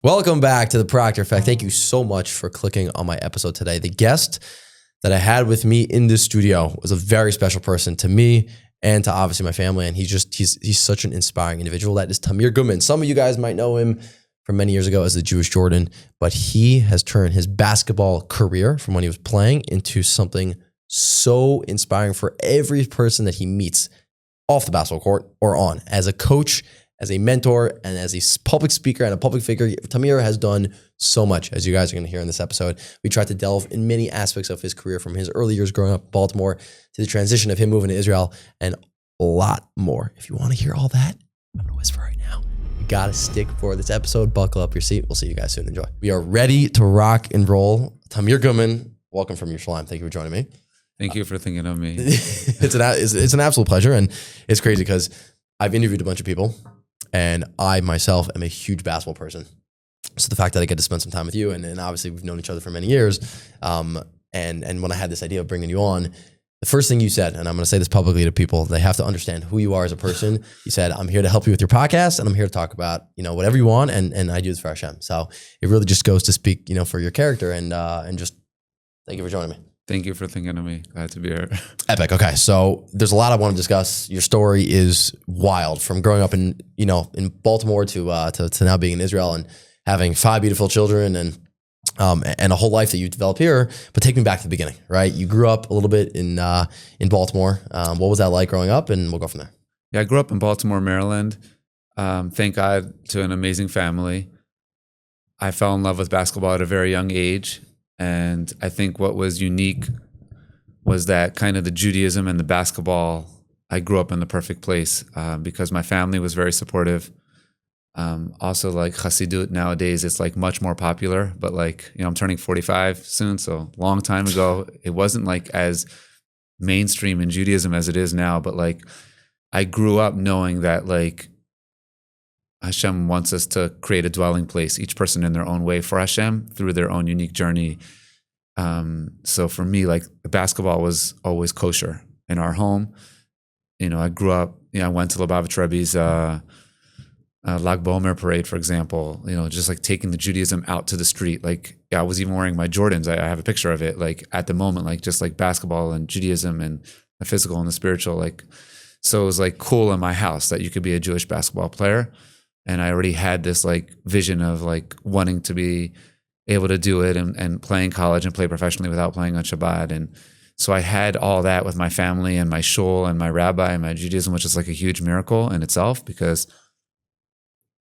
Welcome back to the Proctor Effect. Thank you so much for clicking on my episode today. The guest that I had with me in this studio was a very special person to me and to obviously my family. And he's such an inspiring individual. That is Tamir Goodman. Some of you guys might know him from many years ago as the Jewish Jordan, but he has turned his basketball career from when he was playing into something so inspiring for every person that he meets off the basketball court or on. As a coach, as a mentor, and as a public speaker and a public figure, Tamir has done so much, as you guys are going to hear in this episode. We tried to delve in many aspects of his career, from his early years growing up in Baltimore to the transition of him moving to Israel, and a lot more. If you want to hear all that, I'm going to whisper right now. You got to stick for this episode. Buckle up your seat. We'll see you guys soon. Enjoy. We are ready to rock and roll. Tamir Goodman, welcome from Yerushalayim. Thank you for joining me. Thank you for thinking of me. It's an absolute pleasure, and it's crazy because I've interviewed a bunch of people, and I myself am a huge basketball person. So the fact that I get to spend some time with you, and obviously we've known each other for many years, and when I had this idea of bringing you on, the first thing you said, and I'm going to say this publicly to people, they have to understand who you are as a person. You said, I'm here to help you with your podcast, and I'm here to talk about, whatever you want, and I do this for Hashem. So it really just goes to speak, for your character, and just thank you for joining me. Thank you for thinking of me. Glad to be here. Epic. Okay. So there's a lot I want to discuss. Your story is wild, from growing up in Baltimore to now being in Israel and having 5 beautiful children and a whole life that you developed here. But take me back to the beginning, right? You grew up a little bit in Baltimore. What was that like growing up? And we'll go from there. Yeah, I grew up in Baltimore, Maryland. Thank God to an amazing family. I fell in love with basketball at a very young age. And I think what was unique was that kind of the Judaism and the basketball, I grew up in the perfect place because my family was very supportive. Also, like Chassidut nowadays, it's like much more popular, but I'm turning 45 soon. So long time ago, it wasn't like as mainstream in Judaism as it is now. But I grew up knowing that Hashem wants us to create a dwelling place, each person in their own way for Hashem through their own unique journey. So for me, basketball was always kosher in our home. I grew up, I went to Lubavitch Rebbe's Lag BaOmer parade, for example, just taking the Judaism out to the street. I was even wearing my Jordans. I have a picture of it, at the moment, just basketball and Judaism and the physical and the spiritual. So it was cool in my house that you could be a Jewish basketball player. And I already had this vision of wanting to be able to do it and play in college and play professionally without playing on Shabbat. And so I had all that with my family and my shul and my rabbi and my Judaism, which is a huge miracle in itself because,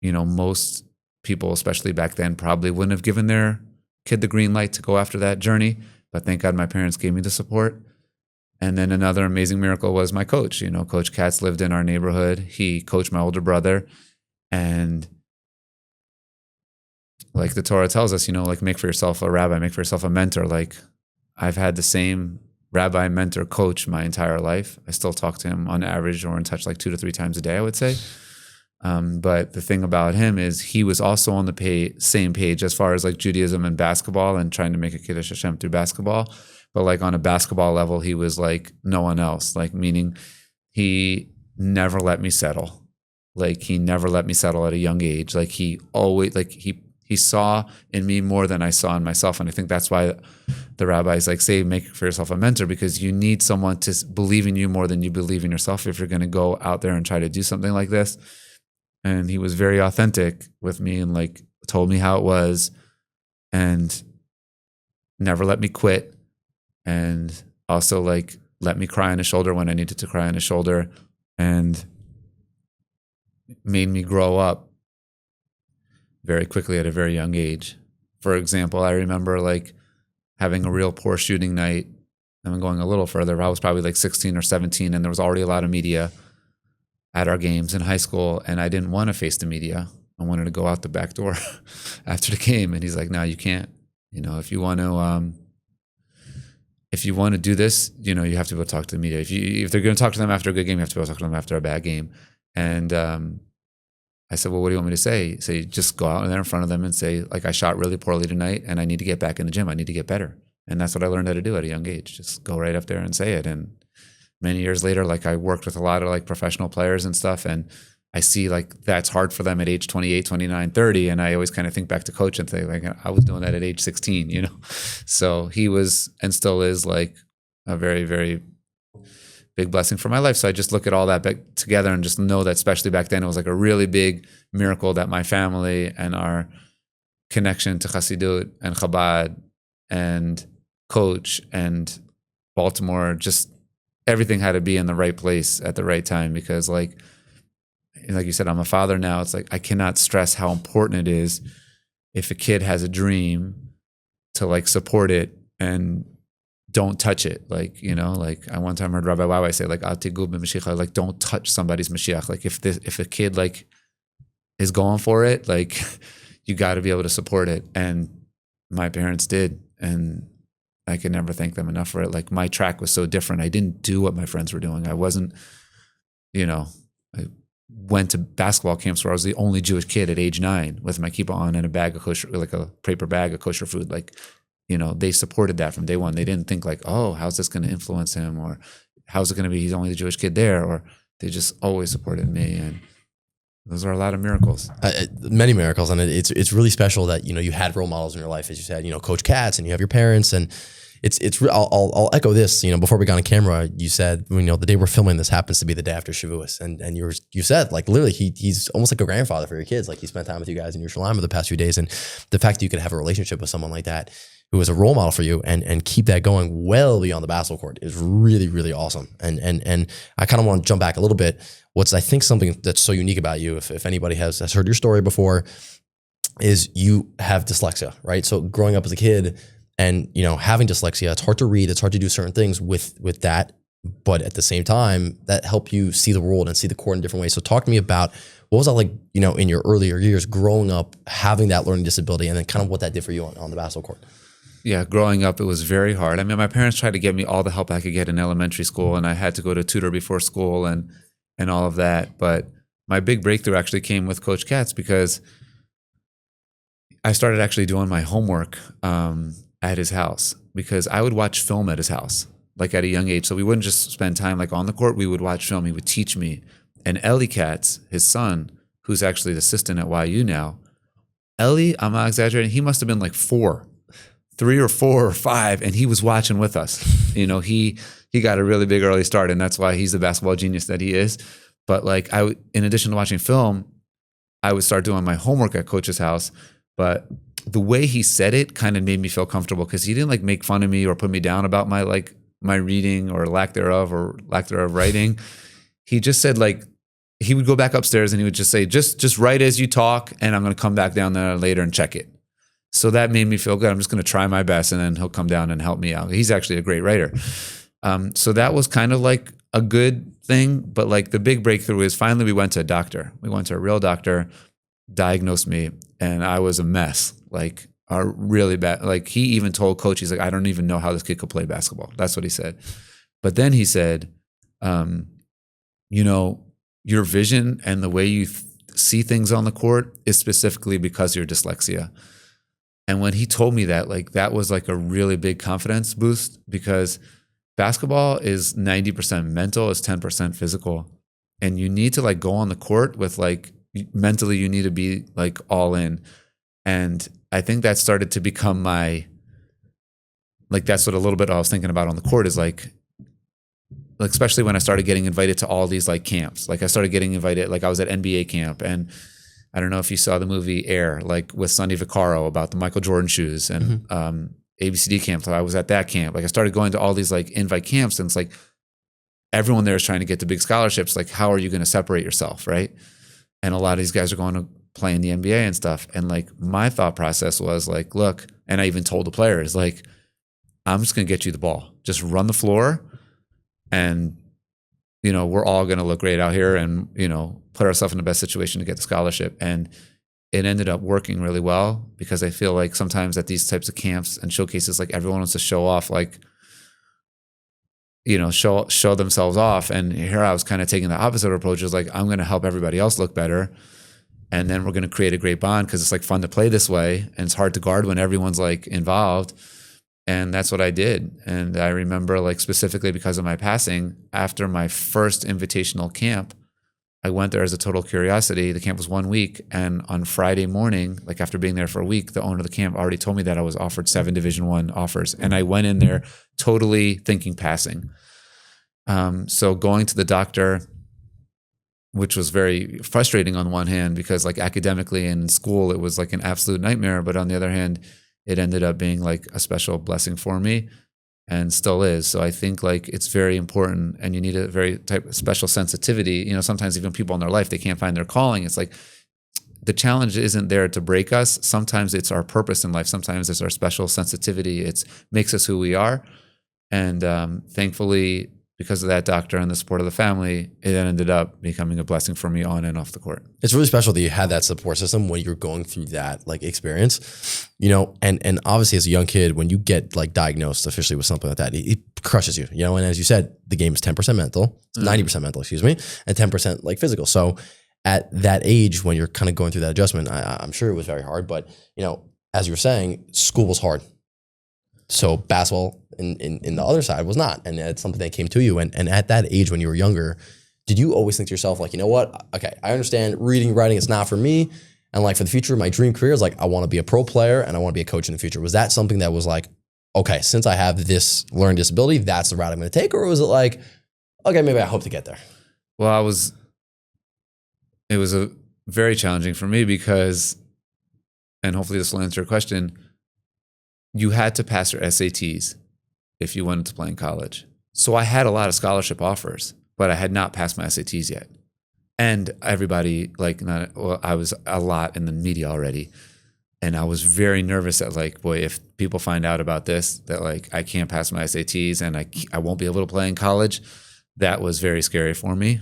most people, especially back then, probably wouldn't have given their kid the green light to go after that journey. But thank God my parents gave me the support. And then another amazing miracle was my coach. Coach Katz lived in our neighborhood. He coached my older brother. And the Torah tells us, make for yourself a rabbi, make for yourself a mentor. I've had the same rabbi, mentor, coach my entire life. I still talk to him on average or in touch 2 to 3 times a day, I would say. But the thing about him is he was also on the same page as far as Judaism and basketball and trying to make a Kiddush Hashem through basketball. But on a basketball level, he was no one else, meaning he never let me settle. He never let me settle at a young age. He always, he saw in me more than I saw in myself. And I think that's why the rabbis say, make for yourself a mentor, because you need someone to believe in you more than you believe in yourself if you're going to go out there and try to do something like this. And he was very authentic with me and told me how it was and never let me quit. And also let me cry on his shoulder when I needed to cry on his shoulder. And made me grow up very quickly at a very young age. For example, I remember having a real poor shooting night. I'm going a little further. I was probably 16 or 17, and there was already a lot of media at our games in high school, and I didn't want to face the media. I wanted to go out the back door after the game, and he's like, "No, you can't. If you want to do this, you have to go talk to the media. If they're going to talk to them after a good game, you have to go talk to them after a bad game." And I said, well, what do you want me to say? Say, just go out there in front of them and say, I shot really poorly tonight and I need to get back in the gym. I need to get better. And that's what I learned how to do at a young age. Just go right up there and say it. And many years later, I worked with a lot of professional players and stuff. And I see like that's hard for them at age 28, 29, 30. And I always kind of think back to coach and say like, I was doing that at age 16, you know? So he was and still is like a very, very big blessing for my life. So I just look at all that back together and just know that especially back then, it was like a really big miracle that my family and our connection to Chassidut and Chabad and coach and Baltimore, just everything had to be in the right place at the right time. Because like you said, I'm a father now. It's like, I cannot stress how important it is if a kid has a dream to like support it and don't touch it. Like, you know, like I one time heard Rabbi Wawa say like, like don't touch somebody's Mashiach. Like if a kid like is going for it, like you got to be able to support it. And my parents did. And I can never thank them enough for it. Like my track was so different. I didn't do what my friends were doing. I wasn't, you know, I went to basketball camps where I was the only Jewish kid at age 9 with my kippah on and a bag of kosher, like a paper bag of kosher food. Like, you know, they supported that from day one. They didn't think like, oh, how's this going to influence him? Or how's it going to be? He's only the Jewish kid there. Or they just always supported me. And those are a lot of miracles. Many miracles. And it's really special that, you know, you had role models in your life, as you said, you know, Coach Katz, and you have your parents. And I'll echo this, you know, before we got on camera, you said, you know, the day we're filming this happens to be the day after Shavuos. And you said like, literally he's almost like a grandfather for your kids. Like he spent time with you guys in Yerushalayim over the past few days. And the fact that you could have a relationship with someone like that, who is a role model for you and keep that going well beyond the basketball court is really, really awesome. And I kind of want to jump back a little bit. What's I think something that's so unique about you, if anybody has heard your story before, is you have dyslexia, right? So growing up as a kid and, you know, having dyslexia, it's hard to read, it's hard to do certain things with that, but at the same time, that help you see the world and see the court in different ways. So talk to me about what was that like, you know, in your earlier years, growing up, having that learning disability, and then kind of what that did for you on the basketball court. Yeah, growing up, it was very hard. I mean, my parents tried to get me all the help I could get in elementary school, and I had to go to tutor before school and all of that. But my big breakthrough actually came with Coach Katz, because I started actually doing my homework at his house, because I would watch film at his house, like at a young age. So we wouldn't just spend time like on the court, we would watch film. He would teach me. And Eli Katz, his son, who's actually the assistant at YU now, Eli, I'm not exaggerating, he must have been like 3 or 4 or 5, and he was watching with us. You know, he got a really big early start, and that's why he's the basketball genius that he is. But like in addition to watching film, I would start doing my homework at Coach's house. But the way he said it kind of made me feel comfortable, because he didn't like make fun of me or put me down about my reading or lack thereof writing. He just said like, he would go back upstairs and he would just say, just write as you talk, and I'm going to come back down there later and check it. So that made me feel good. I'm just going to try my best, and then he'll come down and help me out. He's actually a great writer. So that was kind of like a good thing. But like the big breakthrough is finally we went to a doctor. We went to a real doctor, diagnosed me, and I was a mess, like a really bad. Like he even told Coach, he's like, I don't even know how this kid could play basketball. That's what he said. But then he said, you know, your vision and the way you see things on the court is specifically because of your dyslexia. And when he told me that, like that was like a really big confidence boost, because basketball is 90% mental, is 10% physical. And you need to like go on the court with like, mentally you need to be like all in. And I think that started to become that's what a little bit I was thinking about on the court is like especially when I started getting invited to all these like camps. Like I started getting invited, like I was at NBA camp, and I don't know if you saw the movie Air, like with Sonny Vaccaro about the Michael Jordan shoes, and ABCD camp. So I was at that camp. Like I started going to all these like invite camps, and it's like everyone there is trying to get the big scholarships. Like how are you going to separate yourself, right? And a lot of these guys are going to play in the NBA and stuff. And like my thought process was like, look, and I even told the players, like, I'm just going to get you the ball. Just run the floor, and you know, we're all going to look great out here, and, you know, put ourselves in the best situation to get the scholarship. And it ended up working really well, because I feel like sometimes at these types of camps and showcases, like everyone wants to show off, like, you know, show themselves off. And here I was kind of taking the opposite approach, is like, I'm going to help everybody else look better. And then we're going to create a great bond, because it's like fun to play this way. And it's hard to guard when everyone's like involved. And that's what I did. And I remember, like, specifically because of my passing, after my first invitational camp, I went there as a total curiosity. The camp was 1 week. And on Friday morning, like after being there for a week, the owner of the camp already told me that I was offered 7 Division I offers. And I went in there totally thinking passing. So going to the doctor, which was very frustrating on one hand, because like academically in school, it was like an absolute nightmare. But on the other hand, it ended up being like a special blessing for me and still is. So I think like it's very important, and you need a very type of special sensitivity. You know, sometimes even people in their life, they can't find their calling. It's like the challenge isn't there to break us. Sometimes it's our purpose in life. Sometimes it's our special sensitivity. It makes us who we are. And thankfully, because of that doctor and the support of the family, it ended up becoming a blessing for me on and off the court. It's really special that you had that support system when you're going through that like experience, you know, and obviously as a young kid, when you get like diagnosed officially with something like that, it crushes you, you know, and as you said, the game is 10% mental, 90% mental, excuse me, and 10% like physical. So at that age, when you're kind of going through that adjustment, I'm sure it was very hard, but you know, as you were saying, school was hard. So basketball in the other side was not. And it's something that came to you. And at that age, when you were younger, did you always think to yourself, like, you know what? Okay, I understand reading, writing, it's not for me. And like for the future, my dream career is like, I want to be a pro player and I want to be a coach in the future. Was that something that was like, okay, since I have this learning disability, that's the route I'm going to take? Or was it like, okay, maybe I hope to get there? Well, it was a very challenging for me because, and hopefully this will answer your question, you had to pass your SATs if you wanted to play in college. So I had a lot of scholarship offers, but I had not passed my SATs yet. And everybody, I was a lot in the media already. And I was very nervous that like, boy, if people find out about this, that like I can't pass my SATs and I won't be able to play in college. That was very scary for me.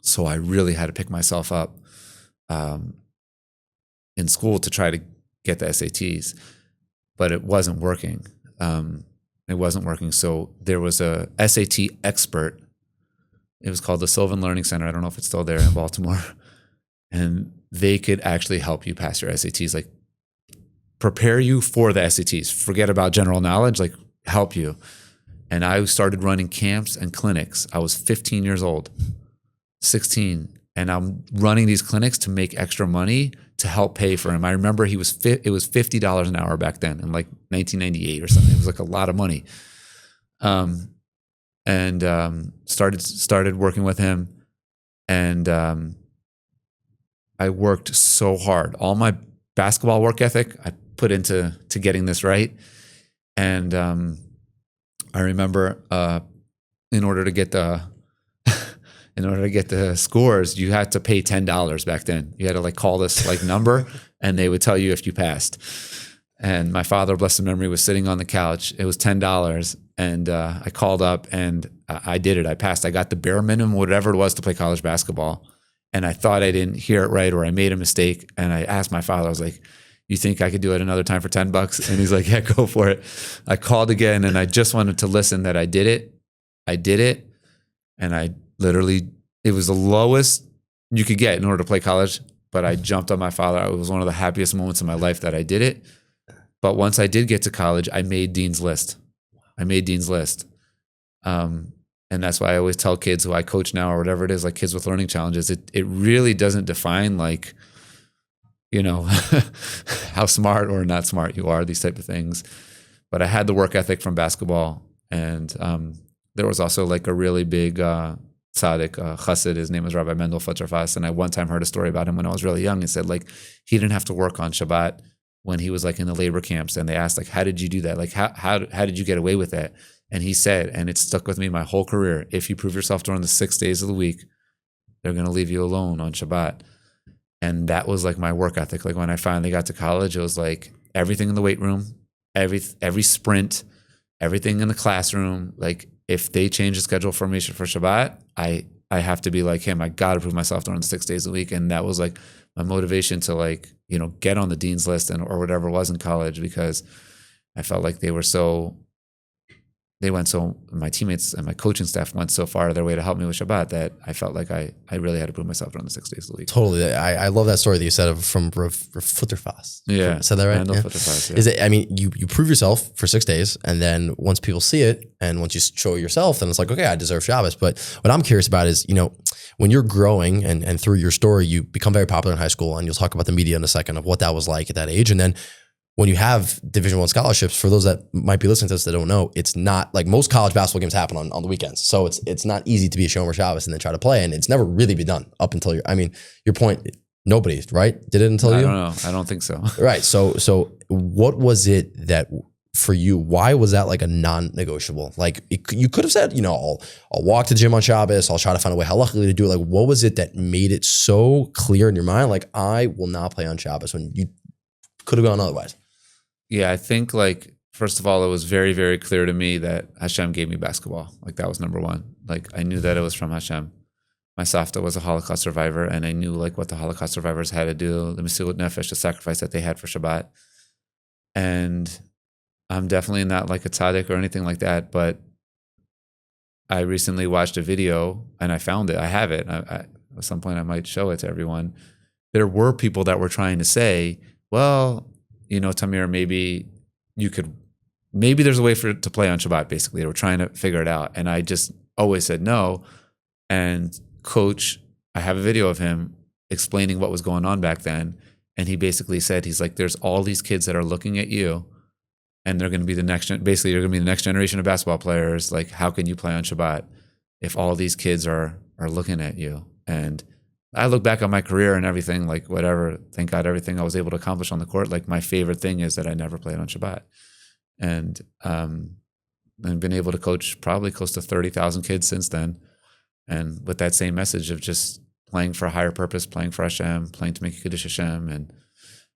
So I really had to pick myself up in school to try to get the SATs. But it wasn't working. So there was a SAT expert. It was called the Sylvan Learning Center. I don't know if it's still there in Baltimore. And they could actually help you pass your SATs, like prepare you for the SATs. Forget about general knowledge, like help you. And I started running camps and clinics. I was 15 years old, 16. And I'm running these clinics to make extra money to help pay for him. I remember it was $50 an hour back then in like 1998 or something. It was like a lot of money. Started working with him, and I worked so hard. All my basketball work ethic I put into getting this right. And I remember in order to get the scores, you had to pay $10 back then. You had to like call this like number and they would tell you if you passed. And my father, bless his memory, was sitting on the couch. It was $10. And I called up and I did it. I passed. I got the bare minimum, whatever it was to play college basketball. And I thought I didn't hear it right or I made a mistake. And I asked my father, I was like, you think I could do it another time for $10? And he's like, yeah, go for it. I called again and I just wanted to listen that I did it. I did it. And I literally, it was the lowest you could get in order to play college, but I jumped on my father. It was one of the happiest moments in my life that I did it. But once I did get to college, I made Dean's List. And that's why I always tell kids who I coach now or whatever it is, like kids with learning challenges, it really doesn't define like, you know, how smart or not smart you are, these type of things. But I had the work ethic from basketball. And there was also like a really big tzaddik, chassid, his name was Rabbi Mendel Futzerfass. And I one time heard a story about him when I was really young. He said like he didn't have to work on Shabbat when he was like in the labor camps. And they asked like, how did you do that? Like how did you get away with that? And he said, and it stuck with me my whole career, if you prove yourself during the 6 days of the week, they're going to leave you alone on Shabbat. And that was like my work ethic. Like when I finally got to college, it was like everything in the weight room, every sprint, everything in the classroom. Like if they change the schedule for me for Shabbat, I have to be like him. I got to prove myself during the 6 days a week. And that was like my motivation to like, you know, get on the dean's list or whatever it was in college, because I felt like they were so my teammates and my coaching staff went so far their way to help me with Shabbat that I felt like I really had to prove myself during the 6 days of the week. Totally. I love that story that you said from Futterfass. Yeah. Said that right? Yeah. Yeah. Is it, I mean, you prove yourself for 6 days, and then once people see it and once you show yourself, then it's like, okay, I deserve Shabbos. But what I'm curious about is, when you're growing and through your story, you become very popular in high school, and you'll talk about the media in a second of what that was like at that age. And then when you have Division I scholarships, for those that might be listening to this that don't know, it's not like most college basketball games happen on the weekends. So it's not easy to be a Shomer Shabbos and then try to play. And it's never really been done up until your point, nobody, right? Did it until you? I don't know. I don't think so. Right. So what was it that for you, why was that like a non-negotiable? Like you could have said, I'll walk to the gym on Shabbos. I'll try to find a way halachically to do it. Like, what was it that made it so clear in your mind? Like, I will not play on Shabbos when you could have gone otherwise. Yeah, I think like, first of all, it was very, very clear to me that Hashem gave me basketball. Like that was number one. Like I knew that it was from Hashem. My Savta was a Holocaust survivor, and I knew like what the Holocaust survivors had to do, the Mesilut Nefesh, the sacrifice that they had for Shabbat. And I'm definitely not like a tzaddik or anything like that, but I recently watched a video and I found it. I have it. At some point I might show it to everyone. There were people that were trying to say, well, Tamir, maybe there's a way for it to play on Shabbat, basically. They were trying to figure it out. And I just always said no. And Coach, I have a video of him explaining what was going on back then. And he basically said, he's like, there's all these kids that are looking at you, and they're going to be you're going to be the next generation of basketball players. Like, how can you play on Shabbat if all these kids are looking at you? And I look back on my career and everything, like whatever, thank God, everything I was able to accomplish on the court. Like my favorite thing is that I never played on Shabbat. And I've been able to coach probably close to 30,000 kids since then. And with that same message of just playing for a higher purpose, playing for Hashem, playing to make a Kiddush Hashem. And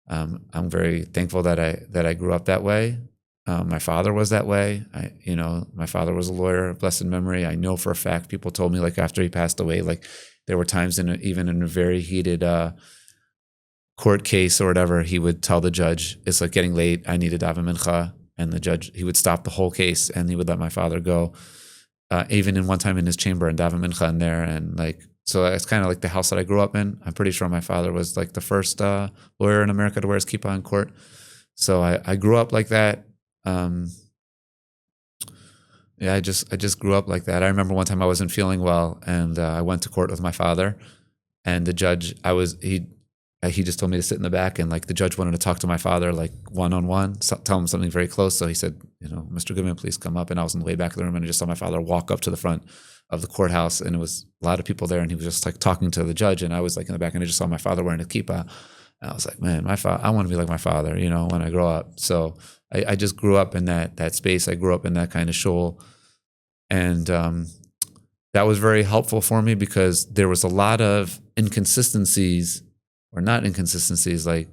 I'm very thankful that I grew up that way. My father was that way. My father was a lawyer, blessed memory. I know for a fact, people told me like after he passed away, like there were times even in a very heated court case or whatever, he would tell the judge, it's like getting late, I need a daven mincha. And the judge, he would stop the whole case and he would let my father go. Even in one time in his chamber and daven mincha in there. And like, so it's kind of like the house that I grew up in. I'm pretty sure my father was like the first lawyer in America to wear his kippah in court. So I grew up like that. I just grew up like that. I remember one time I wasn't feeling well, and I went to court with my father, and the judge, he just told me to sit in the back, and like the judge wanted to talk to my father like one-on-one, tell him something very close. So he said, Mr. Goodman, please come up. And I was in the way back of the room, and I just saw my father walk up to the front of the courthouse, and it was a lot of people there, and he was just like talking to the judge, and I was like in the back, and I just saw my father wearing a kippah. And I was like, man, I want to be like my father, when I grow up. So I just grew up in that space. I grew up in that kind of shul. And that was very helpful for me because there was a lot of inconsistencies, or not inconsistencies, like,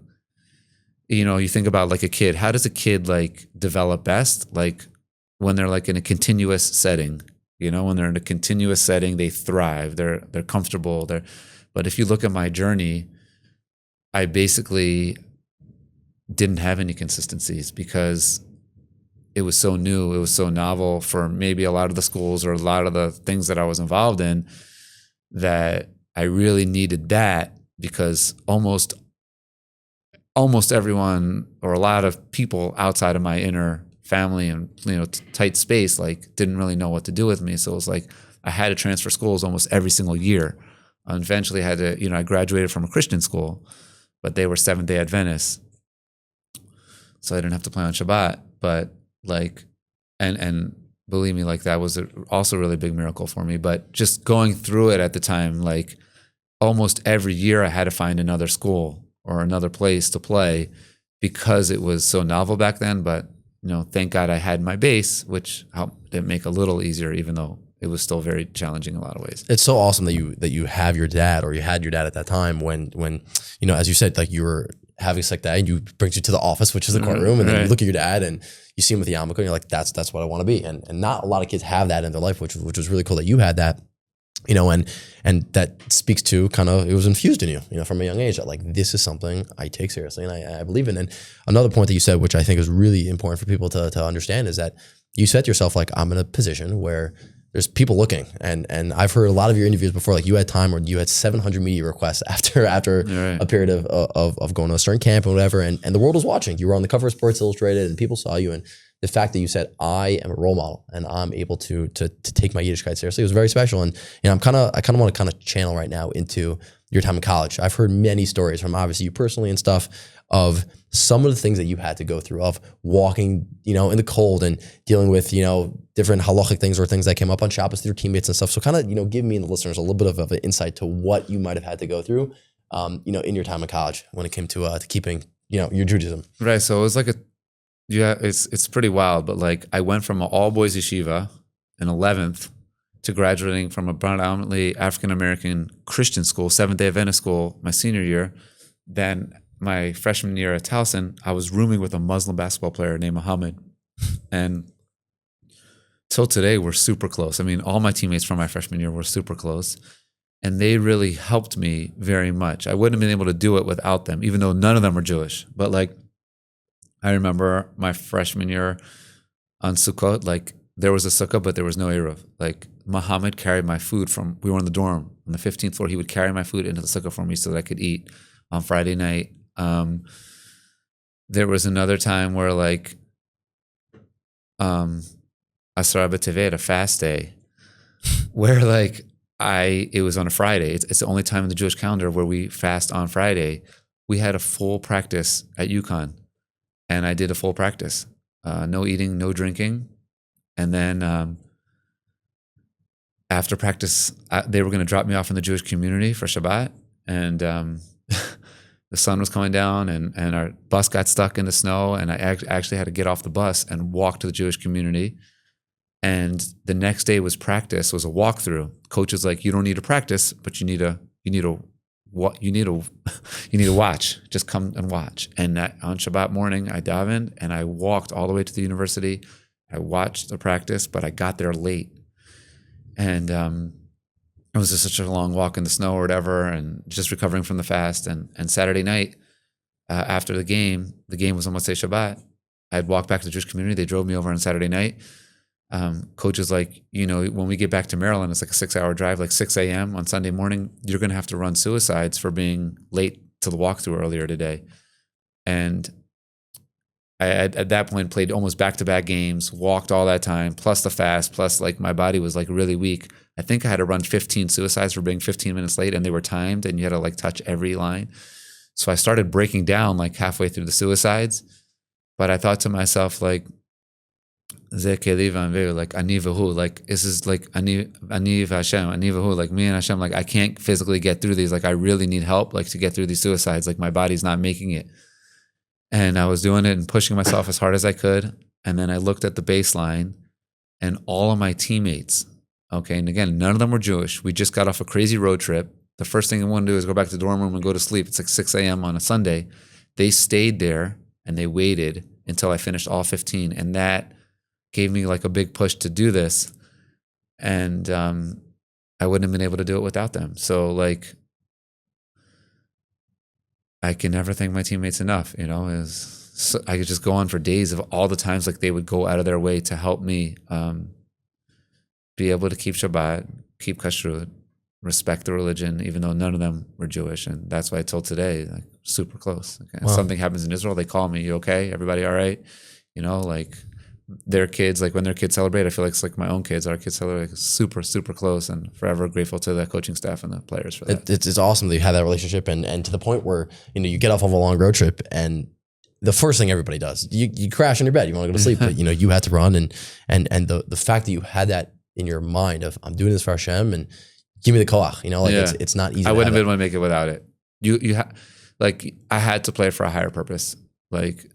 you think about like a kid. How does a kid like develop best? Like when they're like in a continuous setting, when they're in a continuous setting, they thrive, they're comfortable. But if you look at my journey, I basically didn't have any consistencies because it was so new, it was so novel for maybe a lot of the schools or a lot of the things that I was involved in, that I really needed that, because almost everyone or a lot of people outside of my inner family and tight space like didn't really know what to do with me. So it was like I had to transfer schools almost every single year. And eventually I had to, I graduated from a Christian school, but they were Seventh-day Adventists, so I didn't have to play on Shabbat. But like, and believe me, like that was also a really big miracle for me. But just going through it at the time, like almost every year I had to find another school or another place to play because it was so novel back then. But thank God I had my base, which helped it make a little easier, even though it was still very challenging in a lot of ways. It's so awesome that you have your dad, or you had your dad at that time when as you said, like you were having like that, and you brings you to the office, which is the courtroom, and then you look at your dad and you see him with the yarmulke, and you're like, that's what I want to be. And not a lot of kids have that in their life, which was really cool that you had that. And that speaks to kind of, it was infused in you, from a young age, that like, this is something I take seriously and I believe in. And another point that you said, which I think is really important for people to understand, is that you said to yourself, like, I'm in a position where there's people looking, and I've heard a lot of your interviews before, like you had time where you had 700 media requests after a period of going to a certain camp and whatever, and the world was watching. You were on the cover of Sports Illustrated, and people saw you, and the fact that you said, I am a role model and I'm able to take my Yiddishkeit seriously was very special. And I kind of want to channel right now into your time in college. I've heard many stories from obviously you personally and stuff of some of the things that you had to go through, of walking, in the cold and dealing with, different halachic things or things that came up on Shabbat with your teammates and stuff. So kind of, give me and the listeners a little bit of an insight to what you might have had to go through, in your time in college when it came to keeping, your Judaism. Right. So it was like it's pretty wild, but like I went from an all boys yeshiva in 11th to graduating from a predominantly African-American Christian school, Seventh-day Adventist school, my senior year. Then my freshman year at Towson, I was rooming with a Muslim basketball player named Muhammad. And till today, we're super close. I mean, all my teammates from my freshman year were super close. And they really helped me very much. I wouldn't have been able to do it without them, even though none of them were Jewish. But like, I remember my freshman year on Sukkot, like there was a sukkah, but there was no Eruv. Like Muhammad carried my food we were in the dorm on the 15th floor. He would carry my food into the sukkah for me so that I could eat on Friday night. There was another time where like Asara B'Tevet, a fast day, where like it was on a Friday. It's the only time in the Jewish calendar where we fast on Friday. We had a full practice at UConn. And I did a full practice, no eating, no drinking. And then after practice, they were going to drop me off in the Jewish community for Shabbat. And the sun was coming down and our bus got stuck in the snow. And I actually had to get off the bus and walk to the Jewish community. And the next day was a walkthrough. Coach is like, you don't need to practice, but you need to watch. Just come and watch. And on Shabbat morning, I davened and I walked all the way to the university. I watched the practice, but I got there late. And it was just such a long walk in the snow or whatever, and just recovering from the fast. And Saturday night, after the game was on Motzei Shabbat, I'd walk back to the Jewish community. They drove me over on Saturday night. Coach is like, when we get back to Maryland, it's like a 6-hour drive, like 6 a.m. on Sunday morning, you're going to have to run suicides for being late to the walkthrough earlier today. And I, at that point, played almost back-to-back games, walked all that time, plus the fast, plus like my body was like really weak. I think I had to run 15 suicides for being 15 minutes late, and they were timed, and you had to like touch every line. So I started breaking down like halfway through the suicides. But I thought to myself, like, like ani v'hu, like this is like ani v'Hashem, ani v'hu, like me and Hashem, like I can't physically get through these, like I really need help, like to get through these suicides, like my body's not making it. And I was doing it and pushing myself as hard as I could. And then I looked at the baseline and all of my teammates, okay, and again, none of them were Jewish. We just got off a crazy road trip. The first thing I want to do is go back to the dorm room and go to sleep. It's like 6 a.m. on a Sunday. They stayed there and they waited until I finished all 15. And that gave me like a big push to do this. And I wouldn't have been able to do it without them. So like, I can never thank my teammates enough, I could just go on for days of all the times like they would go out of their way to help me be able to keep Shabbat, keep kashrut, respect the religion, even though none of them were Jewish. And that's why I told today, like super close. Okay? Wow. If something happens in Israel, they call me, you okay? Everybody all right? Like their kids, like when their kids celebrate, I feel like it's like my own kids, our kids celebrate, like super, super close, and forever grateful to the coaching staff and the players for that. It's awesome that you have that relationship and to the point where, you get off of a long road trip and the first thing everybody does, you crash in your bed, you want to go to sleep, but you had to run and the fact that you had that in your mind of I'm doing this for Hashem and give me the koach, it's not easy. I wouldn't have been able to make it without it. Like I had to play for a higher purpose. Like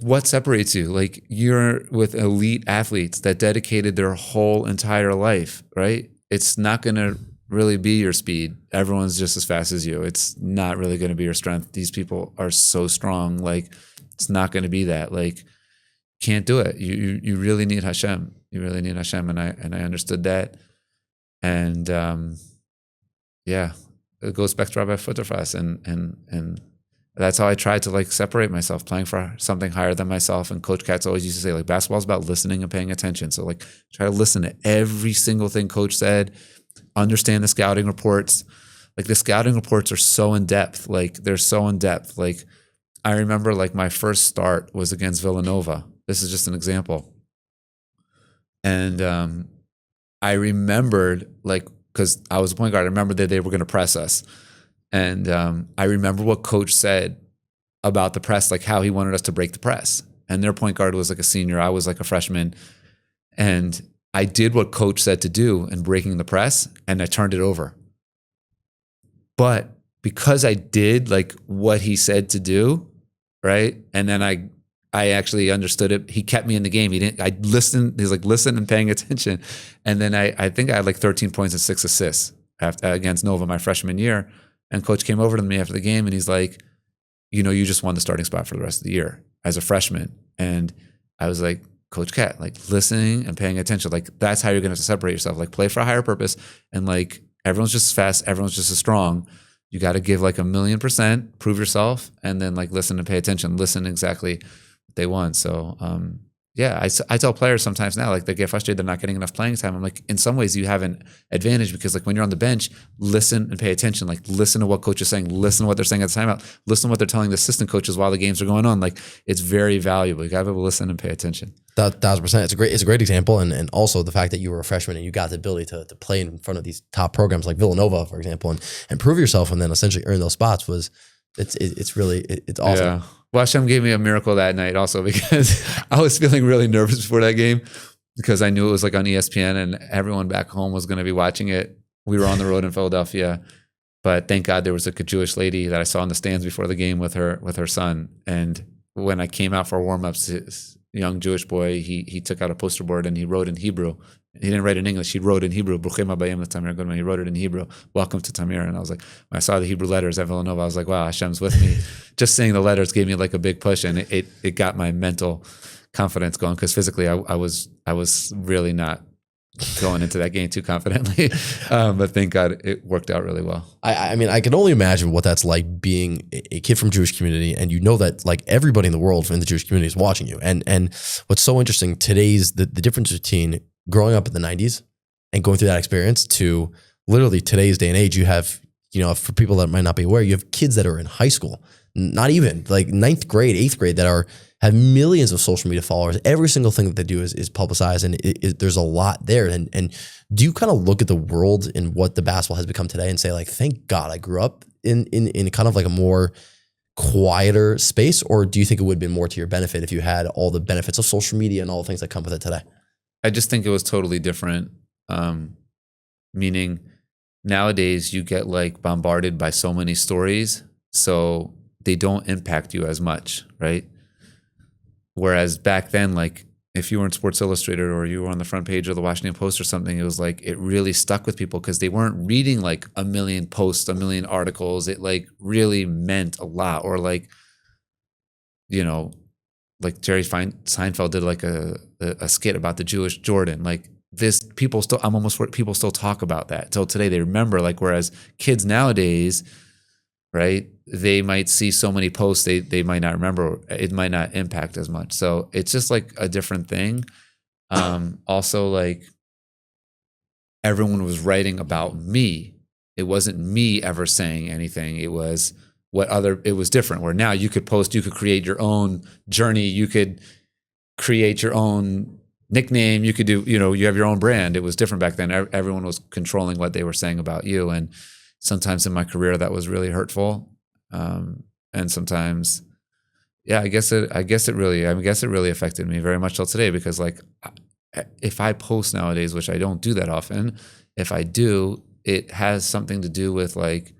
what separates you? Like you're with elite athletes that dedicated their whole entire life, right? It's not going to really be your speed. Everyone's just as fast as you. It's not really going to be your strength. These people are so strong. Like it's not going to be that. Like can't do it. You really need Hashem. You really need Hashem, and I understood that. And it goes back to Rabbi Futterfass and that's how I tried to like separate myself, playing for something higher than myself. And Coach Katz always used to say, like, basketball is about listening and paying attention. So like try to listen to every single thing coach said, understand the scouting reports. Like the scouting reports are so in depth. Like they're so in depth. Like I remember like my first start was against Villanova. This is just an example. And I remembered, like, because I was a point guard, I remember that they were going to press us. And I remember what coach said about the press, like how he wanted us to break the press. And their point guard was like a senior. I was like a freshman. And I did what coach said to do in breaking the press, and I turned it over. But because I did like what he said to do, right? And then I actually understood it. He kept me in the game. I listened. He's like, listen and paying attention. And then I think I had like 13 points and 6 assists against Nova my freshman year. And coach came over to me after the game and he's like, you know, you just won the starting spot for the rest of the year as a freshman. And I was like, Coach Cat, like listening and paying attention. Like that's how you're going to separate yourself. Like play for a higher purpose. And like everyone's just as fast. Everyone's just as strong. You got to give like 1,000,000%, prove yourself, and then like listen and pay attention. Listen exactly what they want. So yeah, I tell players sometimes now, like they get frustrated they're not getting enough playing time. I'm like, in some ways you have an advantage because like when you're on the bench, listen and pay attention. Like listen to what coach is saying, listen to what they're saying at the timeout, listen to what they're telling the assistant coaches while the games are going on. Like it's very valuable. You got to be able to listen and pay attention. 1,000%. It's a great example. And also the fact that you were a freshman and you got the ability to play in front of these top programs like Villanova, for example, and prove yourself and then essentially earn those spots it's really awesome. Yeah. Well, Hashem gave me a miracle that night also because I was feeling really nervous before that game because I knew it was like on ESPN and everyone back home was going to be watching it. We were on the road in Philadelphia, but thank God there was a Jewish lady that I saw in the stands before the game with her son. And when I came out for warm-ups, this young Jewish boy, he took out a poster board and he wrote in Hebrew. He didn't write in English. He wrote in Hebrew. Bruchim habayim Tamir Goodman. He wrote it in Hebrew. Welcome to Tamir. And I was like, when I saw the Hebrew letters at Villanova, I was like, wow, Hashem's with me. Just saying the letters gave me like a big push, and it got my mental confidence going because physically I was really not going into that game too confidently. But thank God it worked out really well. I mean, I can only imagine what that's like being a kid from Jewish community, and you know that like everybody in the world in the Jewish community is watching you. And what's so interesting today's the difference between growing up in the 90s and going through that experience to literally today's day and age, you have, you know, for people that might not be aware, you have kids that are in high school, not even like 9th grade, 8th grade that have millions of social media followers. Every single thing that they do is publicized, and there's a lot there. And do you kind of look at the world and what the basketball has become today and say like, thank God I grew up in kind of like a more quieter space? Or do you think it would have been more to your benefit if you had all the benefits of social media and all the things that come with it today? I just think it was totally different. Meaning nowadays you get like bombarded by so many stories, so they don't impact you as much, right? Whereas back then, like if you were in Sports Illustrated or you were on the front page of the Washington Post or something, it was like, it really stuck with people because they weren't reading like a million posts, a million articles. It like really meant a lot. Or like, you know, like Jerry Seinfeld did like a skit about the Jewish Jordan. Like this, people still talk about that till today. They remember, like, whereas kids nowadays, right, they might see so many posts, they might not remember. It might not impact as much. So it's just like a different thing. Also, like everyone was writing about me. It wasn't me ever saying anything. It was it was different, where now you could post, you could create your own journey, you could create your own nickname, you could do, you know, you have your own brand. It was different back then. Everyone was controlling what they were saying about you. And sometimes in my career that was really hurtful. And sometimes, yeah, I guess it really affected me very much till today, because like if I post nowadays, which I don't do that often, if I do, it has something to do with like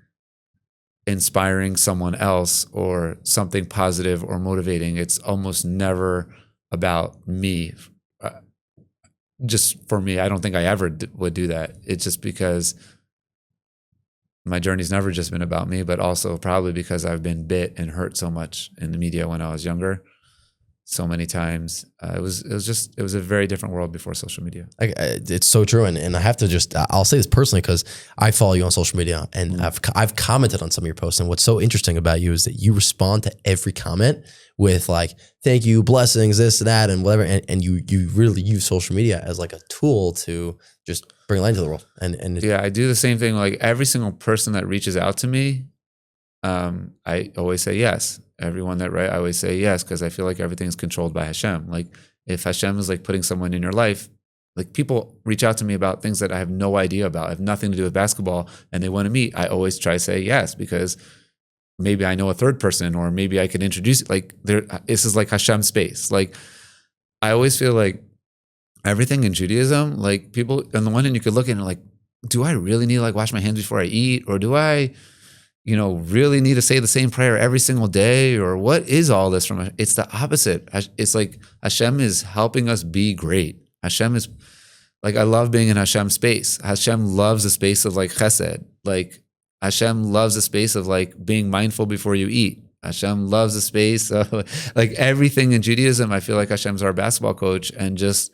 inspiring someone else or something positive or motivating. It's almost never about me. Just for me, I don't think I ever would do that. It's just because my journey's never just been about me, but also probably because I've been bit and hurt so much in the media when I was younger. so many times. It was a very different world before social media. It's so true. And I have to I'll say this personally because I follow you on social media and I've commented on some of your posts. And what's so interesting about you is that you respond to every comment with like, thank you, blessings, this, that, and whatever. And you really use social media as like a tool to just bring light into the world. And yeah, I do the same thing. Like every single person that reaches out to me, I always say yes. Everyone that I always say yes, because I feel like everything is controlled by Hashem. Like if Hashem is like putting someone in your life, like people reach out to me about things that I have no idea about, I have nothing to do with basketball, and they want to meet. I always try to say yes, because maybe I know a third person, or maybe I could introduce, like this is like Hashem space. Like I always feel like everything in Judaism, like people on the one hand you could look at it and like, do I really need to like wash my hands before I eat? Or do I, really need to say the same prayer every single day? Or what is all this from? It's the opposite. It's like Hashem is helping us be great. Hashem is like, I love being in Hashem's space. Hashem loves the space of like chesed. Like Hashem loves the space of like being mindful before you eat. Hashem loves the space of like everything in Judaism. I feel like Hashem's our basketball coach and just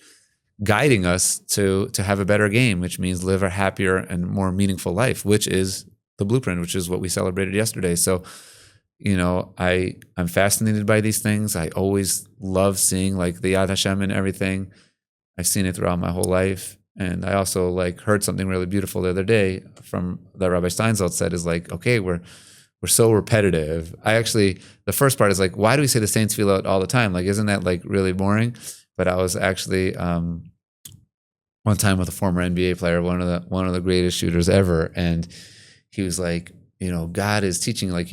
guiding us to have a better game, which means live a happier and more meaningful life, which is the blueprint, which is what we celebrated yesterday. So, I'm fascinated by these things. I always love seeing like the Yad Hashem and everything. I've seen it throughout my whole life. And I also like heard something really beautiful the other day from that Rabbi Steinsaltz said is like, okay, we're so repetitive. The first part is like, why do we say the same tefillah all the time? Like, isn't that like really boring? But I was actually one time with a former NBA player, one of the greatest shooters ever, and he was like, God is teaching like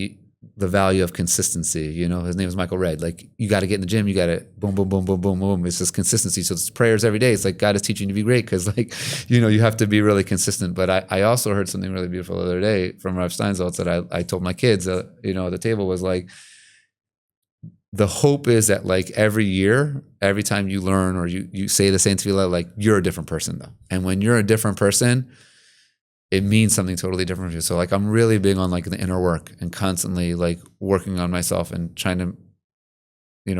the value of consistency. His name is Michael Redd. Like you got to get in the gym, you got to boom, boom, boom, boom, boom, boom. It's just consistency. So it's prayers every day. It's like God is teaching you to be great because like, you have to be really consistent. But I also heard something really beautiful the other day from Rav Steinsaltz that I told my kids, at the table was like, the hope is that like every year, every time you learn or you say the same tefillah, like you're a different person though. And when you're a different person, it means something totally different for you. So like I'm really big on like the inner work and constantly like working on myself and trying to,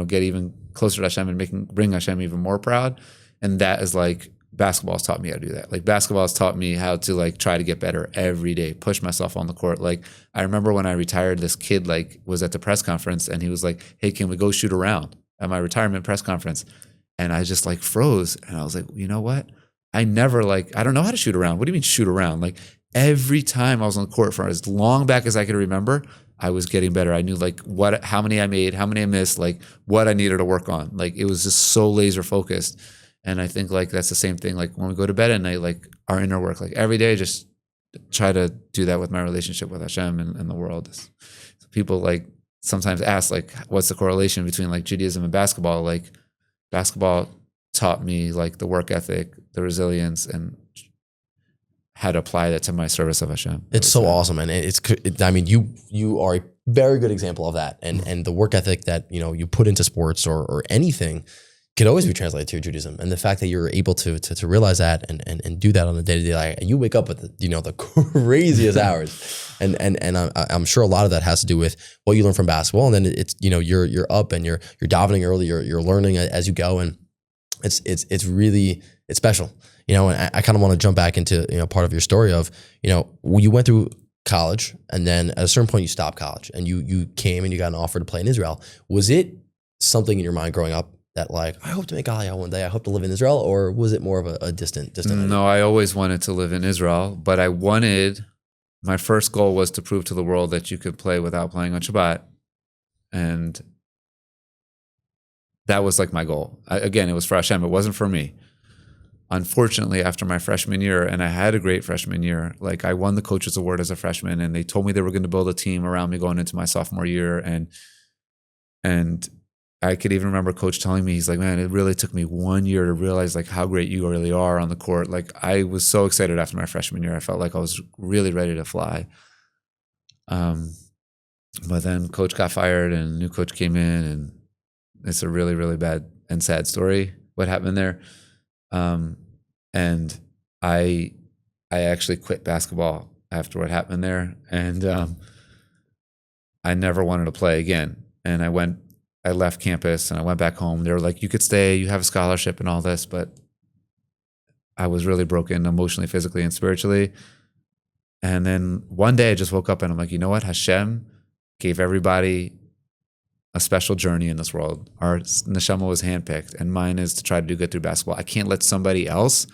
get even closer to Hashem and bring Hashem even more proud. And that is like basketball has taught me how to do that. Like basketball has taught me how to like try to get better every day, push myself on the court. Like I remember when I retired, this kid like was at the press conference and he was like, hey, can we go shoot around at my retirement press conference? And I just like froze. And I was like, you know what? I never I don't know how to shoot around. What do you mean shoot around? Like every time I was on the court for as long back as I could remember, I was getting better. I knew like how many I made, how many I missed, like what I needed to work on. Like it was just so laser focused. And I think like that's the same thing. Like when we go to bed at night, like our inner work, like every day, just try to do that with my relationship with Hashem and the world. So people like sometimes ask like, what's the correlation between like Judaism and basketball? Like basketball taught me like the work ethic, the resilience, and how to apply that to my service of Hashem. It's so awesome. And you are a very good example of that. And the work ethic that, you put into sports or anything could always be translated to Judaism. And the fact that you're able to realize that and do that on a day-to-day life, and you wake up at the craziest hours. And I'm sure a lot of that has to do with what you learn from basketball. And then it's, you're up and you're davening early, you're learning as you go. And it's really special, and I kind of want to jump back into, part of your story of, when you went through college and then at a certain point you stopped college and you came and you got an offer to play in Israel. Was it something in your mind growing up that like, I hope to make Aliyah one day, I hope to live in Israel, or was it more of a distant idea? No, I always wanted to live in Israel, but my first goal was to prove to the world that you could play without playing on Shabbat. And that was like my goal. Again, it was for Hashem. It wasn't for me. Unfortunately, after my freshman year, and I had a great freshman year, like I won the coach's award as a freshman, and they told me they were going to build a team around me going into my sophomore year. And I could even remember coach telling me, he's like, man, it really took me 1 year to realize like how great you really are on the court. Like I was so excited after my freshman year. I felt like I was really ready to fly. But then coach got fired and a new coach came in, and it's a really, really bad and sad story what happened there. And I actually quit basketball after what happened there. And I never wanted to play again. And I went I left campus and I went back home. They were like, you could stay, you have a scholarship and all this, but I was really broken emotionally, physically, and spiritually. And then one day I just woke up and I'm like, you know what? Hashem gave everybody a special journey in this world. Our neshama was handpicked, and mine is to try to do good through basketball. I can't let somebody else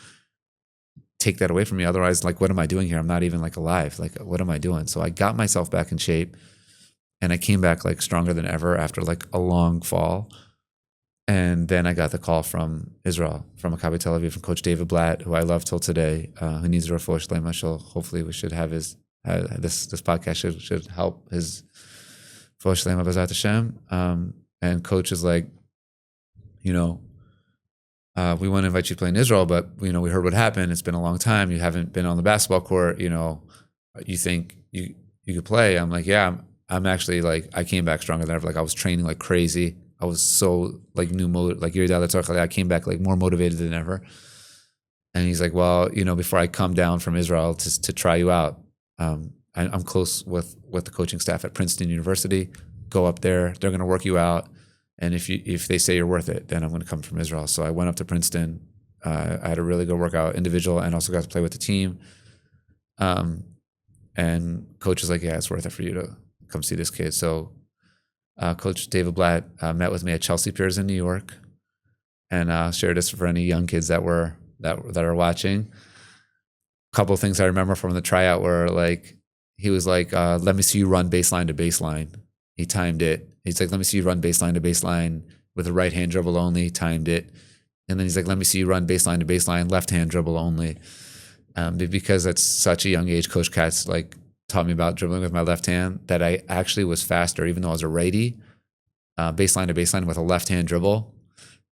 take that away from me. Otherwise, like, what am I doing here? I'm not even like alive. Like, what am I doing? So I got myself back in shape, and I came back like stronger than ever after like a long fall. And then I got the call from Israel, from Maccabi Tel Aviv, from Coach David Blatt, who I love till today, who needs a refuah shlema. Hopefully we should have his, this podcast should help his refuah shlema b'ezrat Hashem. And Coach is like, we want to invite you to play in Israel, but we heard what happened. It's been a long time. You haven't been on the basketball court. You think you could play? I'm like, yeah, I'm actually like, I came back stronger than ever. Like, I was training like crazy. I was so like I came back like more motivated than ever. And he's like, well, before I come down from Israel to try you out, I'm close with the coaching staff at Princeton University. Go up there. They're going to work you out. And if they say you're worth it, then I'm going to come from Israel. So I went up to Princeton. I had a really good workout, individual, and also got to play with the team. And coach is like, yeah, it's worth it for you to come see this kid. So Coach David Blatt met with me at Chelsea Piers in New York, and I'll share this for any young kids that are watching. A couple of things I remember from the tryout were like, he was like, let me see you run baseline to baseline. He timed it. He's like, let me see you run baseline to baseline with a right hand dribble only, timed it. And then he's like, let me see you run baseline to baseline, left hand dribble only. Because at such a young age, Coach Katz like taught me about dribbling with my left hand, that I actually was faster, even though I was a righty, baseline to baseline with a left hand dribble,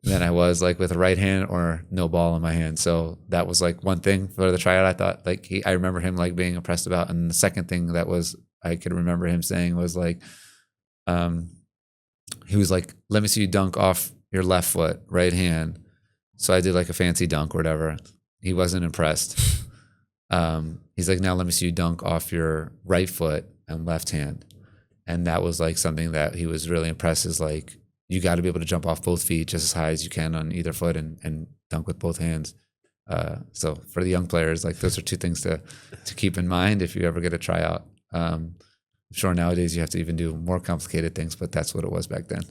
than I was like with a right hand or no ball in my hand. So that was like one thing for the tryout. I thought like I remember him like being impressed about. And the second thing that was I could remember him saying was like, he was like, let me see you dunk off your left foot, right hand. So I did like a fancy dunk or whatever. He wasn't impressed. He's like, now let me see you dunk off your right foot and left hand. And that was like something that he was really impressed, is like, you got to be able to jump off both feet just as high as you can on either foot and dunk with both hands. So for the young players, like those are two things to keep in mind if you ever get a tryout. I'm sure nowadays you have to even do more complicated things, but that's what it was back then.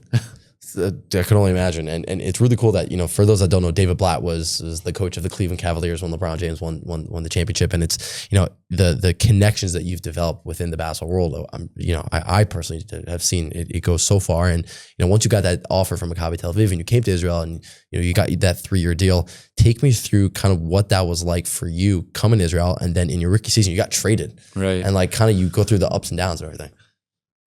I can only imagine. And it's really cool that, for those that don't know, David Blatt was the coach of the Cleveland Cavaliers when LeBron James won the championship. And it's, the connections that you've developed within the basketball world. I personally have seen it goes so far. And, once you got that offer from Maccabi Tel Aviv and you came to Israel and, you got that 3-year deal, take me through kind of what that was like for you coming to Israel. And then in your rookie season, you got traded. Right. And like kind of you go through the ups and downs of everything.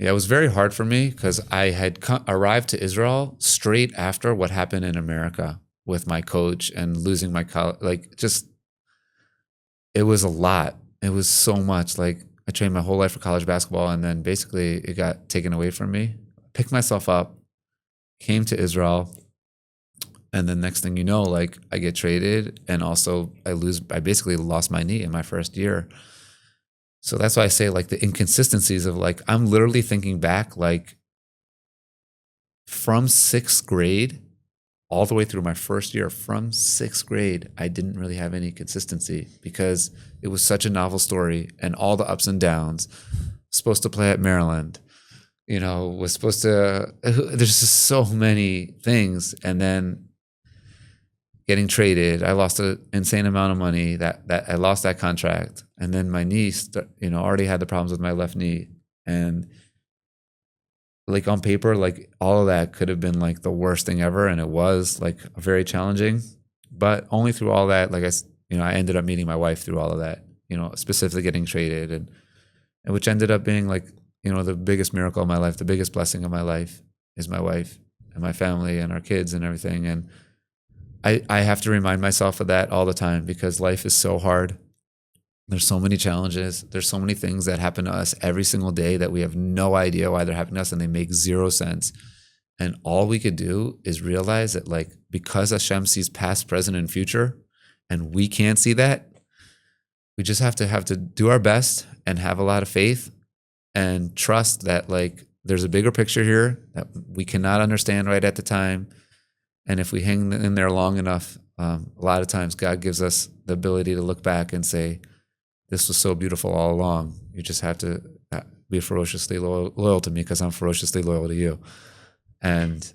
Yeah, it was very hard for me because I had arrived to Israel straight after what happened in America with my coach and losing my college. Like, just, it was a lot. It was so much. Like, I trained my whole life for college basketball, and then basically it got taken away from me. Picked myself up, came to Israel, and then next thing you know, like, I get traded, and also I basically lost my knee in my first year. So that's why I say like the inconsistencies of like, I'm literally thinking back, like from 6th grade all the way through my first year, from 6th grade, I didn't really have any consistency because it was such a novel story and all the ups and downs. Supposed to play at Maryland, was supposed to, there's just so many things. And then getting traded, I lost an insane amount of money. That I lost that contract, and then my knee, already had the problems with my left knee, and like on paper, like all of that could have been like the worst thing ever, and it was like very challenging. But only through all that, like I ended up meeting my wife through all of that. Specifically getting traded, and which ended up being like the biggest miracle of my life, the biggest blessing of my life is my wife and my family and our kids and everything. And I have to remind myself of that all the time because life is so hard. There's so many challenges. There's so many things that happen to us every single day that we have no idea why they're happening to us, and they make zero sense. And all we could do is realize that, like, because Hashem sees past, present, and future, and we can't see that, we just have to do our best and have a lot of faith and trust that, like, there's a bigger picture here that we cannot understand right at the time. And if we hang in there long enough, a lot of times God gives us the ability to look back and say, this was so beautiful all along. You just have to be ferociously loyal to me because I'm ferociously loyal to you. And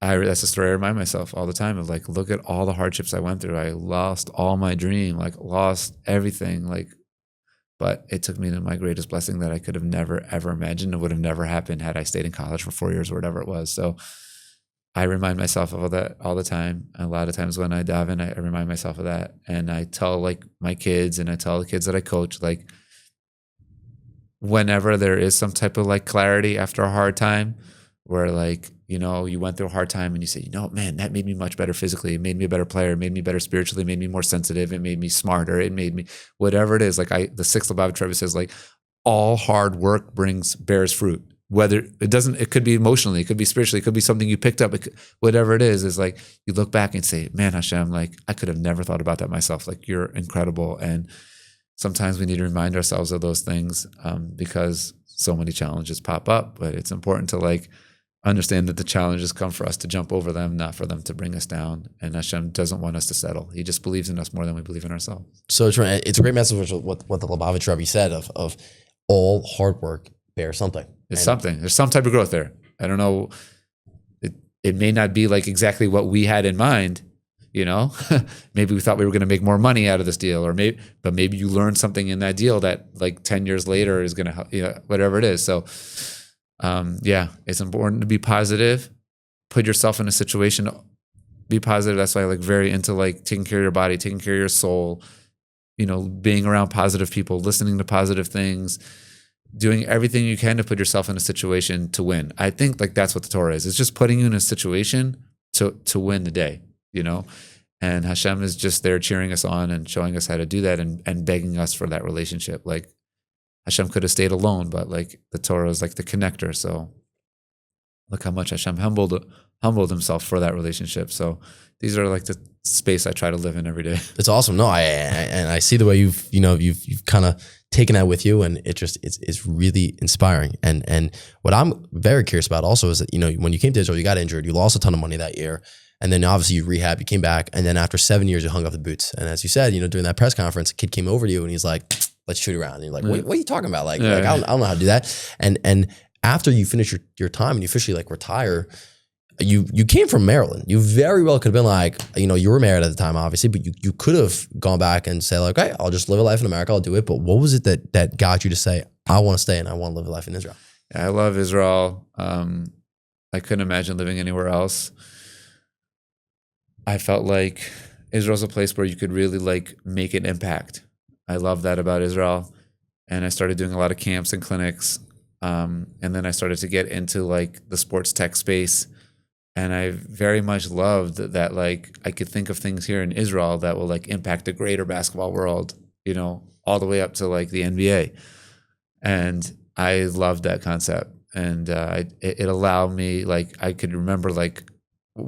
that's a story I remind myself all the time of, like, look at all the hardships I went through. I lost all my dream, like lost everything, like, but it took me to my greatest blessing that I could have never, ever imagined. It would have never happened had I stayed in college for 4 years or whatever it was. So I remind myself of that all the time. A lot of times when I daven, I remind myself of that. And I tell like my kids, and I tell the kids that I coach, like, whenever there is some type of like clarity after a hard time, where like, you know, you went through a hard time and you say, you know, man, that made me much better physically. It made me a better player. It made me better spiritually. It made me more sensitive. It made me smarter. It made me whatever it is. Like the sixth Lubavitch says, like, all hard work bears fruit. Whether it could be emotionally, it could be spiritually, it could be something you picked up. Whatever it is like you look back and say, man, Hashem, like I could have never thought about that myself. Like you're incredible. And sometimes we need to remind ourselves of those things because so many challenges pop up. But it's important to like understand that the challenges come for us to jump over them, not for them to bring us down. And Hashem doesn't want us to settle. He just believes in us more than we believe in ourselves. So it's a great message what the Lubavitch Rebbe said of all hard work bears something. It's something. There's some type of growth there. I don't know. It may not be like exactly what we had in mind, you know. Maybe we thought we were going to make more money out of this deal, but maybe you learned something in that deal that like 10 years later is going to help, you know, whatever it is. So yeah, it's important to be positive, put yourself in a situation, be positive. That's why I like very into like taking care of your body, taking care of your soul, you know, being around positive people, listening to positive things, doing everything you can to put yourself in a situation to win. I think like that's what the Torah is. It's just putting you in a situation to win the day, you know? And Hashem is just there cheering us on and showing us how to do that and begging us for that relationship. Like Hashem could have stayed alone, but like the Torah is like the connector. So look how much Hashem humbled himself for that relationship. So these are like the space I try to live in every day. It's awesome. No, I see the way you've kind of taken that with you, and it's really inspiring. And what I'm very curious about also is that, you know, when you came to Israel, you got injured, you lost a ton of money that year. And then obviously you rehab, you came back, and then after 7 years, you hung up the boots. And as you said, you know, during that press conference, a kid came over to you and he's like, let's shoot around. And you're like, what are you talking about? Like, I don't know how to do that. And after you finish your time and you officially like retire, you came from Maryland. You very well could have been like, you know, you were married at the time, obviously, but you could have gone back and say like, okay, I'll just live a life in America. I'll do it. But what was it that got you to say, I want to stay and I want to live a life in Israel? I love Israel. I couldn't imagine living anywhere else. I felt like Israel's a place where you could really like make an impact. I love that about Israel. And I started doing a lot of camps and clinics. And then I started to get into like the sports tech space. And I very much loved that like I could think of things here in Israel that will like impact the greater basketball world, you know, all the way up to like the NBA. And I loved that concept. And it allowed me, like, I could remember like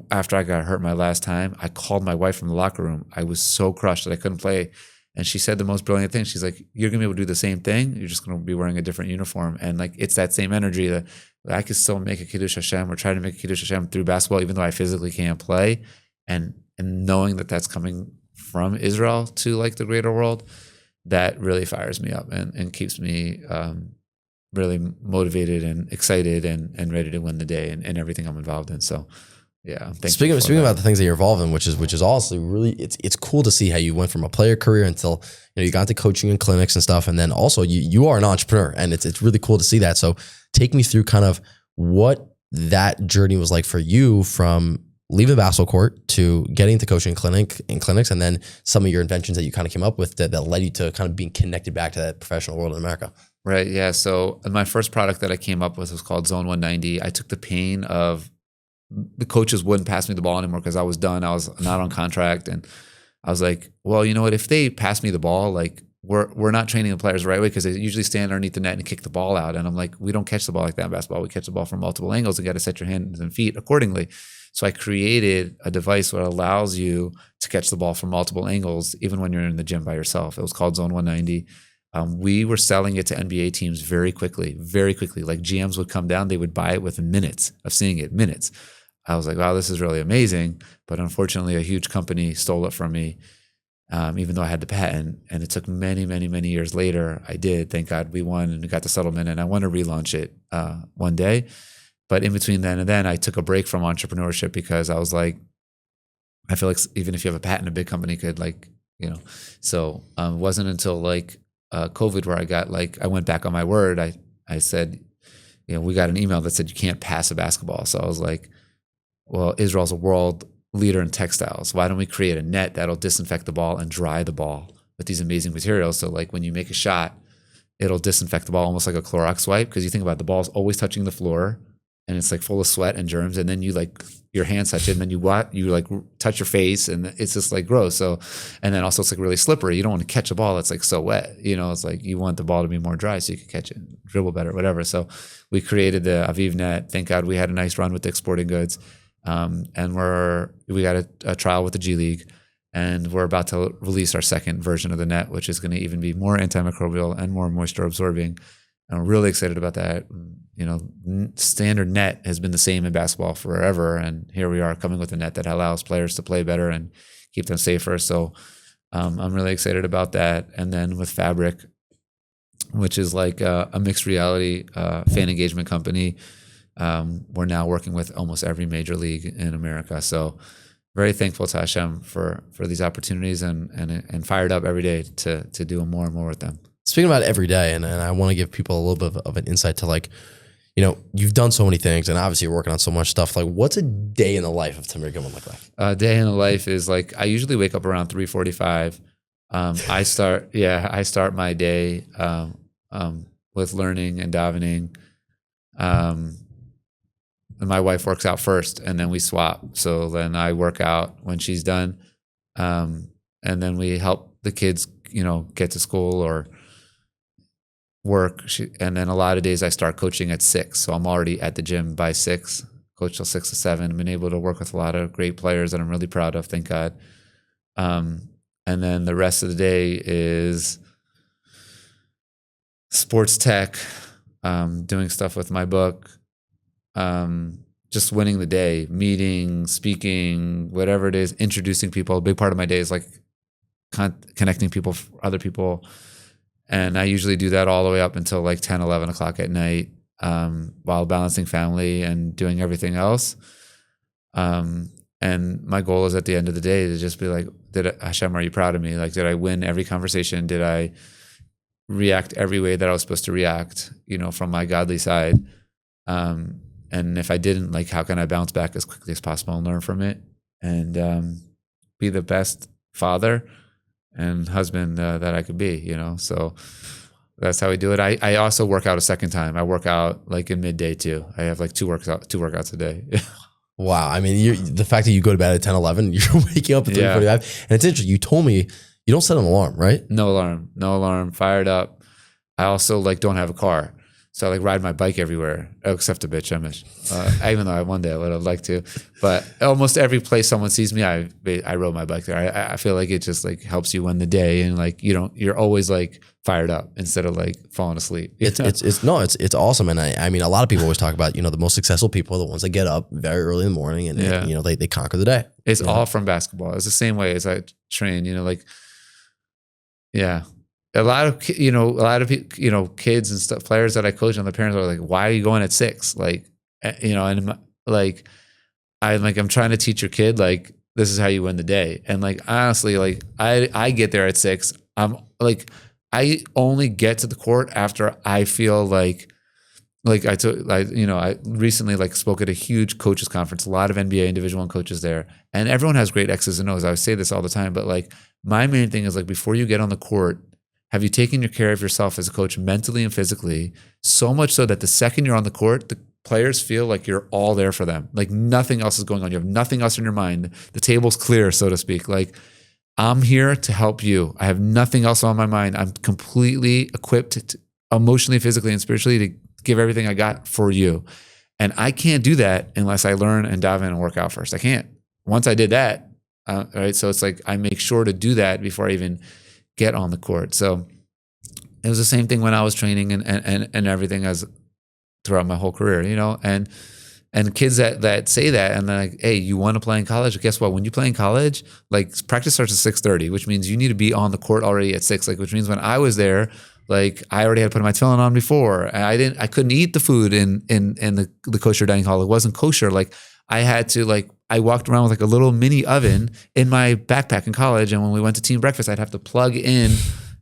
after I got hurt my last time, I called my wife from the locker room. I was so crushed that I couldn't play. And she said the most brilliant thing. She's like, you're going to be able to do the same thing. You're just going to be wearing a different uniform. And like, it's that same energy that I could still make a Kiddush Hashem or try to make a Kiddush Hashem through basketball, even though I physically can't play. And knowing that that's coming from Israel to like the greater world, that really fires me up and keeps me really motivated and excited and ready to win the day and everything I'm involved in. So yeah. Speaking about the things that you're involved in, which is honestly really, it's cool to see how you went from a player career until, you know, you got into coaching and clinics and stuff. And then also you are an entrepreneur, and it's really cool to see that. So take me through kind of what that journey was like for you from leaving the basketball court to getting into coaching clinics, and then some of your inventions that you kind of came up with that led you to kind of being connected back to that professional world in America. Right. Yeah. So my first product that I came up with was called Zone 190. I took the pain of the coaches wouldn't pass me the ball anymore because I was done. I was not on contract. And I was like, well, you know what? If they pass me the ball, like we're not training the players the right way because they usually stand underneath the net and kick the ball out. And I'm like, we don't catch the ball like that in basketball. We catch the ball from multiple angles. You got to set your hands and feet accordingly. So I created a device that allows you to catch the ball from multiple angles, even when you're in the gym by yourself. It was called Zone 190. we were selling it to NBA teams very quickly. Like GMs would come down, they would buy it within minutes of seeing it, minutes. I was like, wow, this is really amazing. But unfortunately, a huge company stole it from me, even though I had the patent. And it took many, many, many years later. I did. Thank God we won and we got the settlement. And I want to relaunch it one day. But in between then and then, I took a break from entrepreneurship because I was like, I feel like even if you have a patent, a big company could So it wasn't until COVID where I went back on my word. I said, we got an email that said you can't pass a basketball. So I was like, well, Israel's a world leader in textiles. Why don't we create a net that'll disinfect the ball and dry the ball with these amazing materials? So when you make a shot, it'll disinfect the ball almost like a Clorox wipe. Because you think about it, the ball's always touching the floor and it's full of sweat and germs. And then you your hands touch it and then you touch your face and it's just gross. So, and then also it's really slippery. You don't want to catch a ball that's so wet. It's you want the ball to be more dry so you can catch it, dribble better, whatever. So we created the Aviv net. Thank God we had a nice run with the exporting goods. And we got a trial with the G League, and we're about to release our second version of the net, which is going to even be more antimicrobial and more moisture absorbing. And we're really excited about that. Standard net has been the same in basketball forever, and here we are coming with a net that allows players to play better and keep them safer. So I'm really excited about that. And then with Fabric, which is a mixed reality fan engagement company. We're now working with almost every major league in America. So very thankful to Hashem for these opportunities and fired up every day to do more and more with them. Speaking about every day, and I want to give people a little bit of an insight to you've done so many things and obviously you're working on so much stuff. What's a day in the life of Tamir Goodman look like? A day in the life is I usually wake up around 3:45. I start my day with learning and davening. And my wife works out first and then we swap. So then I work out when she's done. And then we help the kids, get to school or work. And then a lot of days I start coaching at 6. So I'm already at the gym by 6, coach till 6 to 7. I've been able to work with a lot of great players that I'm really proud of, thank God. And then the rest of the day is sports tech, doing stuff with my book, just winning the day, meeting, speaking, whatever it is, introducing people. A big part of my day is connecting people, other people. And I usually do that all the way up until 10, 11 o'clock at night, while balancing family and doing everything else. And my goal is at the end of the day to just be Hashem, are you proud of me? Did I win every conversation? Did I react every way that I was supposed to react, from my godly side? And if I didn't, how can I bounce back as quickly as possible and learn from it and be the best father and husband that I could be, So that's how we do it. I also work out a second time. I work out in midday too. I have two workouts a day. Wow. I mean, the fact that you go to bed at 10, 11, you're waking up at 3:45. And it's interesting. You told me you don't set an alarm, right? No alarm, fired up. I also don't have a car. So I ride my bike everywhere, except a bitch, even though one day I would have liked to. But almost every place someone sees me, I rode my bike there. I feel like it just helps you win the day, and you're always fired up instead of falling asleep. It's awesome. And I mean, a lot of people always talk about the most successful people are the ones that get up very early in the morning and they conquer the day. It's all from basketball. It's the same way as I train. A lot of kids and stuff, players that I coach, and the parents are why are you going at 6? And I'm trying to teach your kid, this is how you win the day. And honestly, I get there at 6. I only get to the court after I feel I recently spoke at a huge coaches conference, a lot of NBA and Division I coaches there, and everyone has great X's and O's. I say this all the time, but my main thing is before you get on the court, have you taken care of yourself as a coach mentally and physically, so much so that the second you're on the court, the players feel you're all there for them. Nothing else is going on. You have nothing else in your mind. The table's clear, so to speak. I'm here to help you. I have nothing else on my mind. I'm completely equipped emotionally, physically, and spiritually to give everything I got for you. And I can't do that unless I learn and dive in and work out first. I can't. Once I did that, right? So it's I make sure to do that before I even get on the court. So it was the same thing when I was training and everything as throughout my whole career, you know, and kids that say that and they're like, hey, you want to play in college? Guess what? When you play in college, like practice starts at 6:30, which means you need to be on the court already at 6. Like, which means when I was there, like I already had put my tefillin on before. And I couldn't eat the food in the kosher dining hall. It wasn't kosher. Like I had to I walked around with like a little mini oven in my backpack in college. And when we went to team breakfast, I'd have to plug in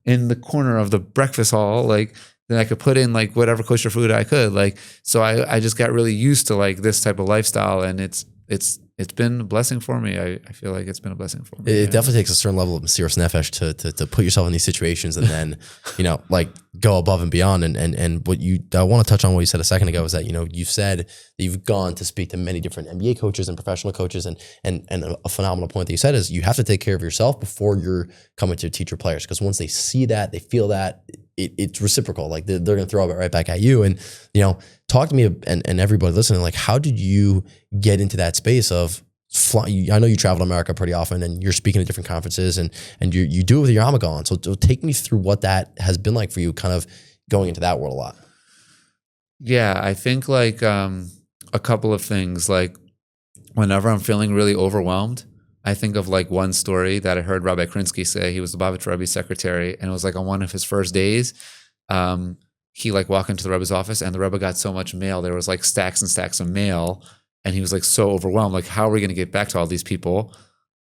the corner of the breakfast hall, like then I could put in like whatever kosher food I could. Like, so I just got really used to like this type of lifestyle, and it's been a blessing for me. I feel like it's been a blessing for me. It definitely takes a certain level of serious nefesh to put yourself in these situations and then, you know, like go above and beyond. And what I want to touch on what you said a second ago is that, you know, you said that you've gone to speak to many different NBA coaches and professional coaches, and a phenomenal point that you said is you have to take care of yourself before you're coming to teach your players. Because once they see that, they feel that, it's reciprocal. Like they're going to throw it right back at you. And, you know, talk to me and everybody listening, like, how did you get into that space of I know you travel to America pretty often and you're speaking at different conferences and you do it with your yarmulke on. So take me through what that has been like for you, kind of going into that world a lot. Yeah, I think like a couple of things. Like whenever I'm feeling really overwhelmed, I think of like one story that I heard Rabbi Krinsky say. He was the Babich Rebbe's secretary, and it was like on one of his first days, he like walked into the Rebbe's office, and the Rebbe got so much mail. There was like stacks and stacks of mail, and he was like so overwhelmed. Like, how are we going to get back to all these people?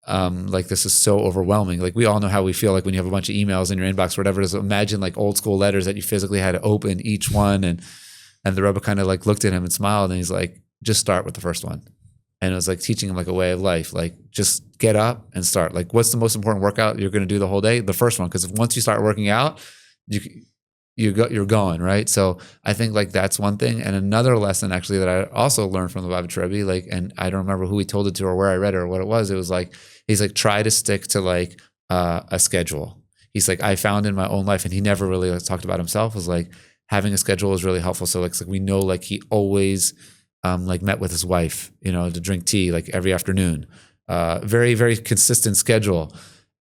Like, this is so overwhelming. Like, we all know how we feel like when you have a bunch of emails in your inbox or whatever. Just imagine like old school letters that you physically had to open each one, and the Rebbe kind of like looked at him and smiled, and he's like, just start with the first one. And it was like teaching him like a way of life, like just get up and start. Like, what's the most important workout you're going to do the whole day? The first one, because once you start working out, you're going, right? So I think like that's one thing. And another lesson actually that I also learned from the Babich Rebbe, like, and I don't remember who he told it to or where I read it or what it was. It was like, he's like, try to stick to like a schedule. He's like, I found in my own life, and he never really talked about himself, was like having a schedule is really helpful. So like we know like he always like met with his wife, you know, to drink tea like every afternoon. Very, very consistent schedule.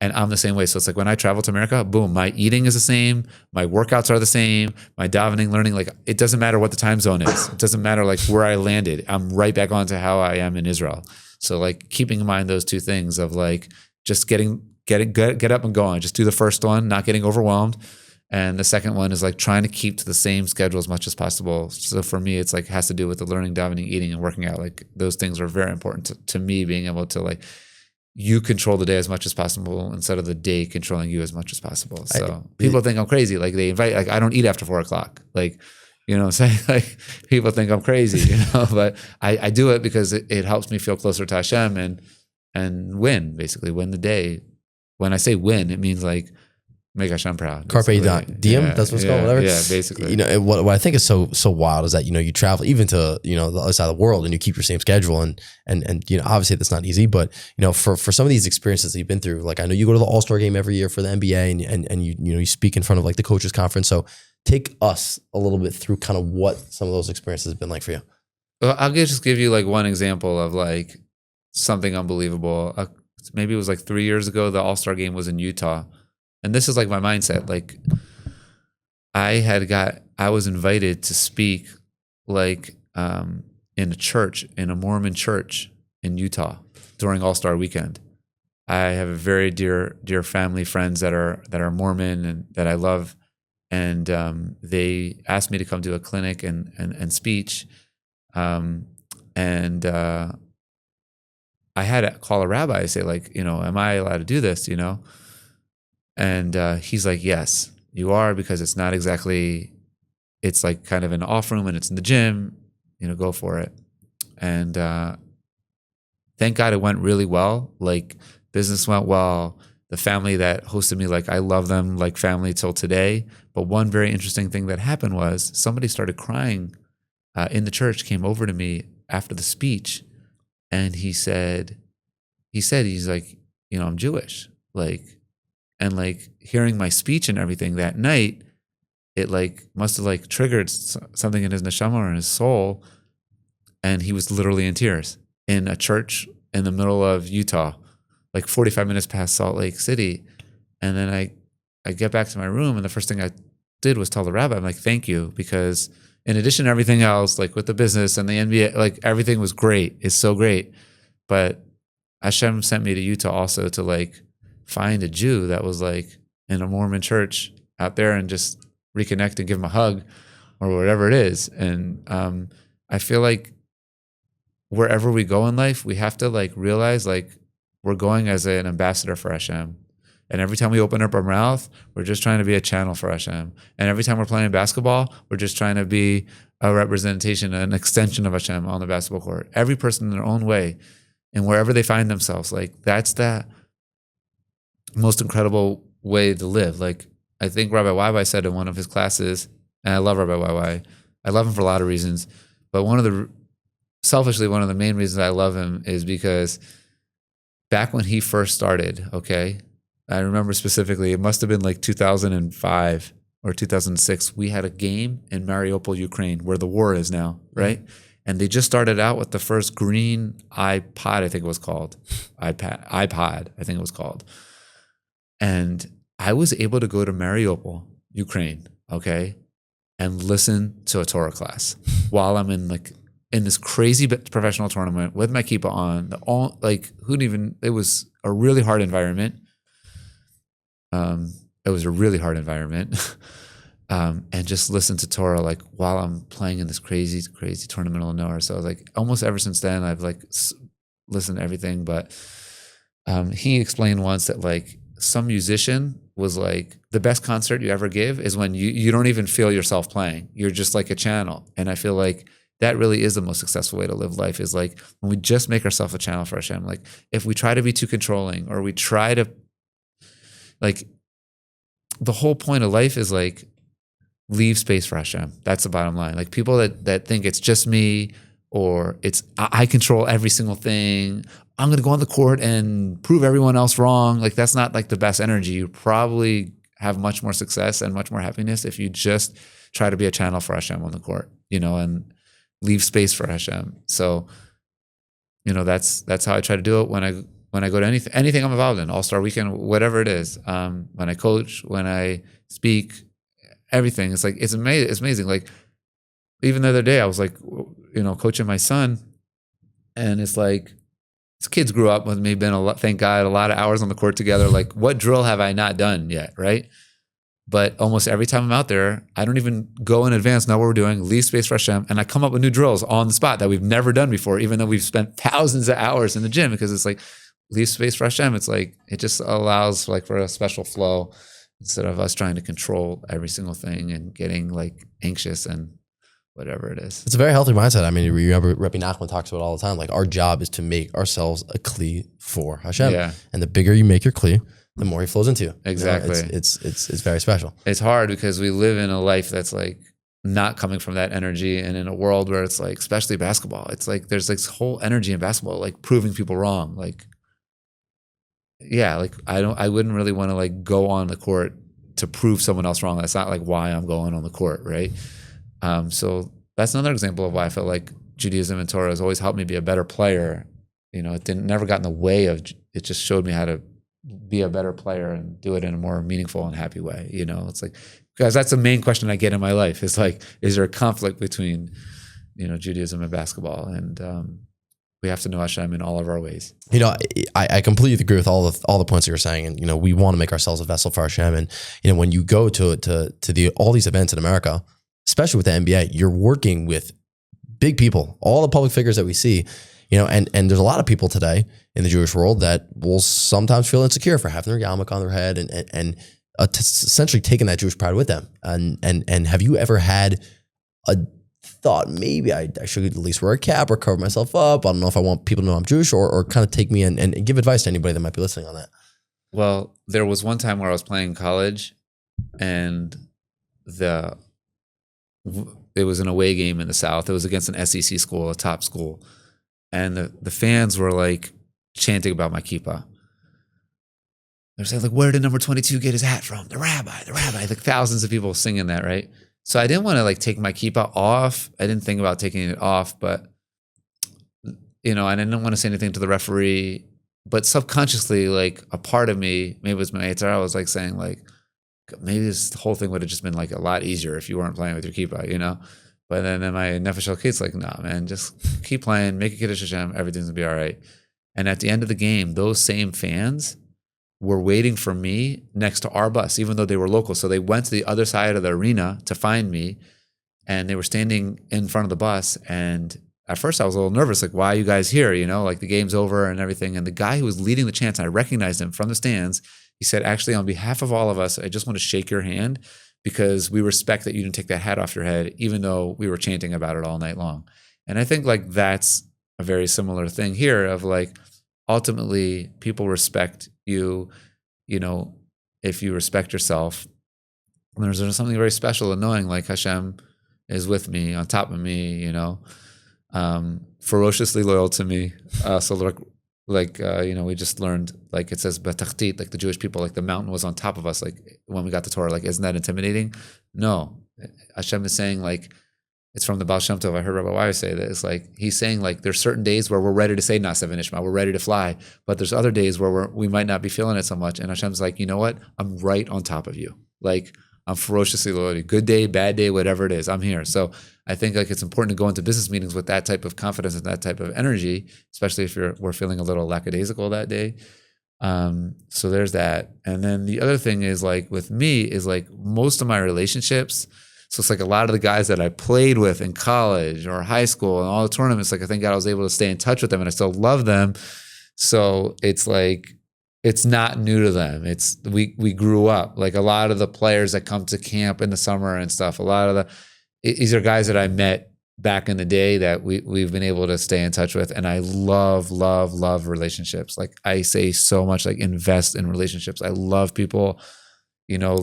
And I'm the same way. So it's like when I travel to America, boom, my eating is the same. My workouts are the same. My davening, learning, like it doesn't matter what the time zone is. It doesn't matter like where I landed. I'm right back onto how I am in Israel. So like keeping in mind those two things of like just get up and going. Just do the first one, not getting overwhelmed. And the second one is like trying to keep to the same schedule as much as possible. So for me, it's like has to do with the learning, davening, eating, and working out. Like those things are very important to me, being able to like, you control the day as much as possible instead of the day controlling you as much as possible. So people think I'm crazy. Like they invite, like I don't eat after 4:00. Like, you know what I'm saying? Like people think I'm crazy, you know, but I do it because it helps me feel closer to Hashem and win the day. When I say win, it means like, make Hashem proud. Carpe diem, that's what's called, whatever. Yeah, basically. You know, what I think is so wild is that, you know, you travel even to, you know, the other side of the world and you keep your same schedule and you know, obviously that's not easy, but you know, for some of these experiences that you've been through, like I know you go to the All-Star game every year for the NBA and you know, you speak in front of like the coaches conference. So take us a little bit through kind of what some of those experiences have been like for you. Well, I'll just give you like one example of like something unbelievable. Maybe it was like 3 years ago, the All-Star game was in Utah. And this is like my mindset. Like I was invited to speak like in a church, in a Mormon church in Utah during All-Star weekend. I have a very dear family, friends that are Mormon and that I love. And they asked me to come to a clinic and speech. I had to call a rabbi and say like, you know, am I allowed to do this, you know? And he's like, yes, you are, because it's not exactly, it's like kind of an off room and it's in the gym, you know, go for it. And thank God it went really well. Like business went well. The family that hosted me, like I love them like family till today. But one very interesting thing that happened was somebody started crying in the church, came over to me after the speech. And he's like, you know, I'm Jewish. Like, and like hearing my speech and everything that night, it like must have like triggered something in his neshama or in his soul. And he was literally in tears in a church in the middle of Utah, like 45 minutes past Salt Lake City. And then I get back to my room, and the first thing I did was tell the rabbi, I'm like, thank you, because in addition to everything else, like with the business and the NBA, like everything was great. It's so great. But Hashem sent me to Utah also to like find a Jew that was like in a Mormon church out there and just reconnect and give him a hug or whatever it is. And I feel like wherever we go in life, we have to like realize like we're going as an ambassador for Hashem. And every time we open up our mouth, we're just trying to be a channel for Hashem. And every time we're playing basketball, we're just trying to be a representation, an extension of Hashem on the basketball court. Every person in their own way and wherever they find themselves, like that's the most incredible way to live. Like I think Rabbi Waiwai said in one of his classes, and I love Rabbi Waiwai. I love him for a lot of reasons, but selfishly, one of the main reasons I love him is because back when he first started, okay, I remember specifically, it must have been like 2005 or 2006. We had a game in Mariupol, Ukraine, where the war is now, right? And they just started out with the first green iPod, I think it was called. iPod, I think it was called. And I was able to go to Mariupol, Ukraine, okay, and listen to a Torah class while I'm in this crazy professional tournament with my kippah on. It was a really hard environment. It was a really hard environment. And just listen to Torah like while I'm playing in this crazy, crazy tournament in nowhere. So like almost ever since then, I've like listened to everything. But he explained once that like some musician was like, the best concert you ever give is when you don't even feel yourself playing. You're just like a channel. And I feel like that really is the most successful way to live life, is like when we just make ourselves a channel for Hashem. Like if we try to be too controlling, or we try to like, the whole point of life is like leave space for Hashem. That's the bottom line. Like people that think it's just me, or it's I control every single thing. I'm going to go on the court and prove everyone else wrong. Like that's not like the best energy. You probably have much more success and much more happiness if you just try to be a channel for Hashem on the court, and leave space for Hashem. So, that's how I try to do it when I go to anything I'm involved in, All-Star Weekend, whatever it is. When I coach, when I speak, everything. It's like, it's amazing. It's amazing. Like even the other day I was like, coaching my son, and it's like, his kids grew up with me, thank God, a lot of hours on the court together. Like what drill have I not done yet? Right. But almost every time I'm out there, I don't even go in advance, know what we're doing, leave space for Hashem, and I come up with new drills on the spot that we've never done before, even though we've spent thousands of hours in the gym, because it's like, leave space for Hashem. It's like, it just allows like for a special flow instead of us trying to control every single thing and getting like anxious and whatever it is. It's a very healthy mindset. I mean, you remember Rabbi Nachman talks about it all the time. Like our job is to make ourselves a kli for Hashem. Yeah. And the bigger you make your kli, the more he flows into you. Exactly. It's very special. It's hard because we live in a life that's like not coming from that energy, and in a world where it's like, especially basketball, it's like there's like this whole energy in basketball, like proving people wrong. Like, yeah, like I wouldn't really want to like go on the court to prove someone else wrong. That's not like why I'm going on the court, right? So that's another example of why I felt like Judaism and Torah has always helped me be a better player. It never got in the way of, it just showed me how to be a better player and do it in a more meaningful and happy way. It's like, because that's the main question I get in my life. It's like, is there a conflict between, Judaism and basketball? And we have to know Hashem in all of our ways. I completely agree with all the points that you're saying. And, we want to make ourselves a vessel for Hashem. And, when you go to all these events in America, especially with the NBA, you're working with big people, all the public figures that we see, and there's a lot of people today in the Jewish world that will sometimes feel insecure for having their yarmulke on their head and essentially taking that Jewish pride with them. And have you ever had a thought, maybe I should at least wear a cap or cover myself up? I don't know if I want people to know I'm Jewish, or kind of take me and give advice to anybody that might be listening on that. Well, there was one time where I was playing college, and it was an away game in the South. It was against an SEC school, a top school. And the fans were like chanting about my kippah. They're saying like, where did number 22 get his hat from? The rabbi. Like thousands of people singing that, right? So I didn't want to like take my kippah off. I didn't think about taking it off, but I didn't want to say anything to the referee. But subconsciously, like a part of me, maybe it was my Yitzhak, I was like saying like, maybe this whole thing would have just been like a lot easier if you weren't playing with your kippah, you know? But then my nefesh elokit's like, nah, man, just keep playing, make a kiddush Hashem, everything's gonna be all right. And at the end of the game, those same fans were waiting for me next to our bus, even though they were local. So they went to the other side of the arena to find me, and they were standing in front of the bus. And at first I was a little nervous, like, why are you guys here? You know, like the game's over and everything. And the guy who was leading the chants, and I recognized him from the stands, he said, actually, on behalf of all of us, I just want to shake your hand because we respect that you didn't take that hat off your head, even though we were chanting about it all night long. And I think like that's a very similar thing here of like, ultimately people respect you, you know, if you respect yourself. And there's something very special in knowing like Hashem is with me, on top of me, you know, ferociously loyal to me. So you know, we just learned, like it says, Batachtit, like the Jewish people, like the mountain was on top of us. Like when we got the Torah, like, isn't that intimidating? No, Hashem is saying like, it's from the Baal Shem Tov. I heard Rabbi Wire say that. It's like, he's saying like, there's certain days where we're ready to say Naaseh v'nishma, we're ready to fly. But there's other days where we might not be feeling it so much. And Hashem's like, you know what? I'm right on top of you. Like, I'm ferociously loyal. Good day, bad day, whatever it is, I'm here. So I think like it's important to go into business meetings with that type of confidence and that type of energy, especially if we're feeling a little lackadaisical that day. So there's that. And then the other thing is like with me is like most of my relationships. So it's like a lot of the guys that I played with in college or high school and all the tournaments, like I think I was able to stay in touch with them and I still love them. So it's like, it's not new to them. It's we grew up. Like a lot of the players that come to camp in the summer and stuff, these are guys that I met back in the day that we've been able to stay in touch with. And I love relationships. Like I say so much, like invest in relationships. I love people, you know,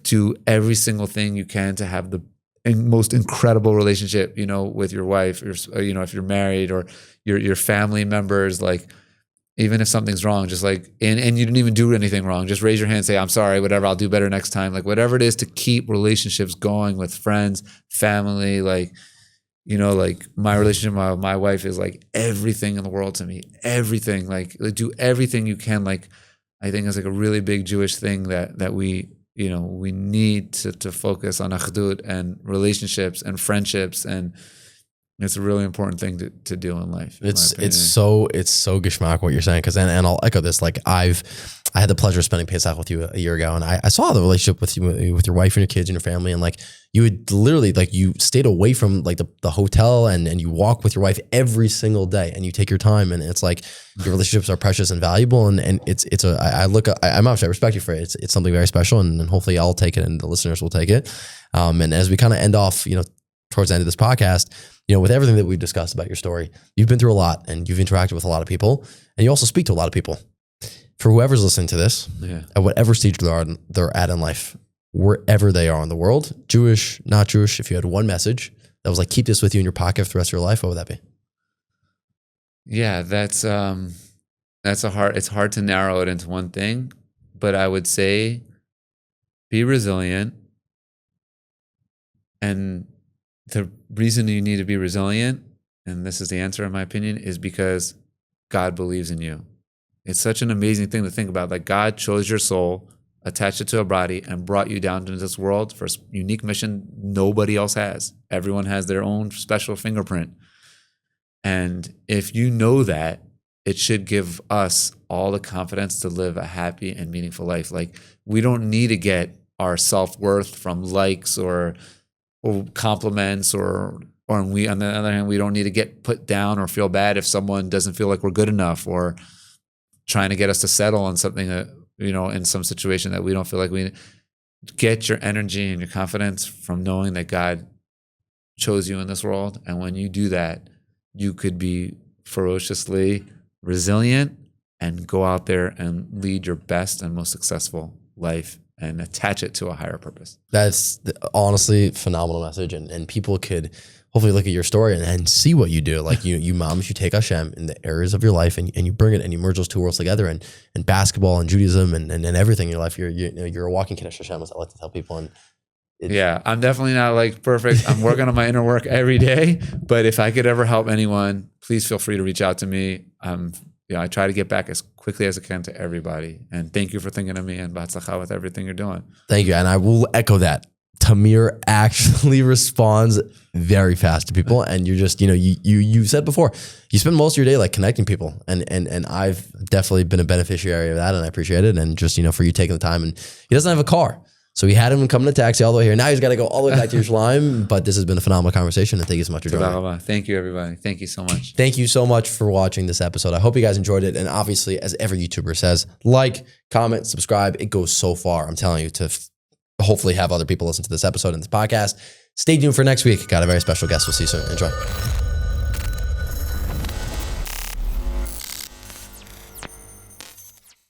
do every single thing you can to have the most incredible relationship, you know, with your wife, you know, if you're married or your family members, like, even if something's wrong, just like, and you didn't even do anything wrong, just raise your hand and say, I'm sorry, whatever, I'll do better next time. Like whatever it is to keep relationships going with friends, family, like, you know, like my relationship with my wife is like everything in the world to me, everything, like do everything you can. Like, I think it's like a really big Jewish thing that we, you know, we need to focus on achdut and relationships and friendships, and it's a really important thing to do in life. It's so geschmack what you're saying, because and I'll echo this. Like I had the pleasure of spending Pesach with you a year ago, and I saw the relationship with you, with your wife and your kids and your family, and like you would literally like you stayed away from like the hotel and you walk with your wife every single day, and you take your time, and it's like your relationships are precious and valuable, and I'm obviously I respect you for it. It's something very special, and hopefully I'll take it and the listeners will take it. And as we kind of end off, you know, towards the end of this podcast, you know, with everything that we've discussed about your story, you've been through a lot and you've interacted with a lot of people, and you also speak to a lot of people. For whoever's listening to this, at whatever stage they're at in life, wherever they are in the world, Jewish, not Jewish, if you had one message that was like, keep this with you in your pocket for the rest of your life, what would that be? Yeah, it's hard to narrow it into one thing, but I would say be resilient. And the reason you need to be resilient, and this is the answer in my opinion, is because God believes in you. It's such an amazing thing to think about. Like God chose your soul, attached it to a body, and brought you down into this world for a unique mission nobody else has. Everyone has their own special fingerprint. And if you know that, it should give us all the confidence to live a happy and meaningful life. Like we don't need to get our self-worth from likes or compliments or we, on the other hand, we don't need to get put down or feel bad if someone doesn't feel like we're good enough or trying to get us to settle on something that, you know, in some situation that we don't feel like we get your energy and your confidence from knowing that God chose you in this world. And when you do that, you could be ferociously resilient and go out there and lead your best and most successful life and attach it to a higher purpose. That's honestly phenomenal message. And people could hopefully look at your story and see what you do. Like you moms, you take Hashem in the areas of your life and you bring it and you merge those two worlds together, and basketball and Judaism and everything in your life. You're a walking Kiddush Hashem, as I like to tell people. And yeah, I'm definitely not like perfect. I'm working on my inner work every day, but if I could ever help anyone, please feel free to reach out to me. I try to get back as quickly as I can to everybody. And thank you for thinking of me, and b'hatzlacha with everything you're doing. Thank you. And I will echo that. Tamir actually responds very fast to people. And you're just, you said before, you spend most of your day like connecting people. And I've definitely been a beneficiary of that, and I appreciate it. And just, for you taking the time. And he doesn't have a car. So we had him come in a taxi all the way here. Now he's got to go all the way back to Yerushalayim. But this has been a phenomenal conversation, and thank you so much for joining. Thank you, everybody. Thank you so much. Thank you so much for watching this episode. I hope you guys enjoyed it. And obviously, as every YouTuber says, like, comment, subscribe. It goes so far, I'm telling you, to hopefully have other people listen to this episode and this podcast. Stay tuned for next week. Got a very special guest. We'll see you soon. Enjoy.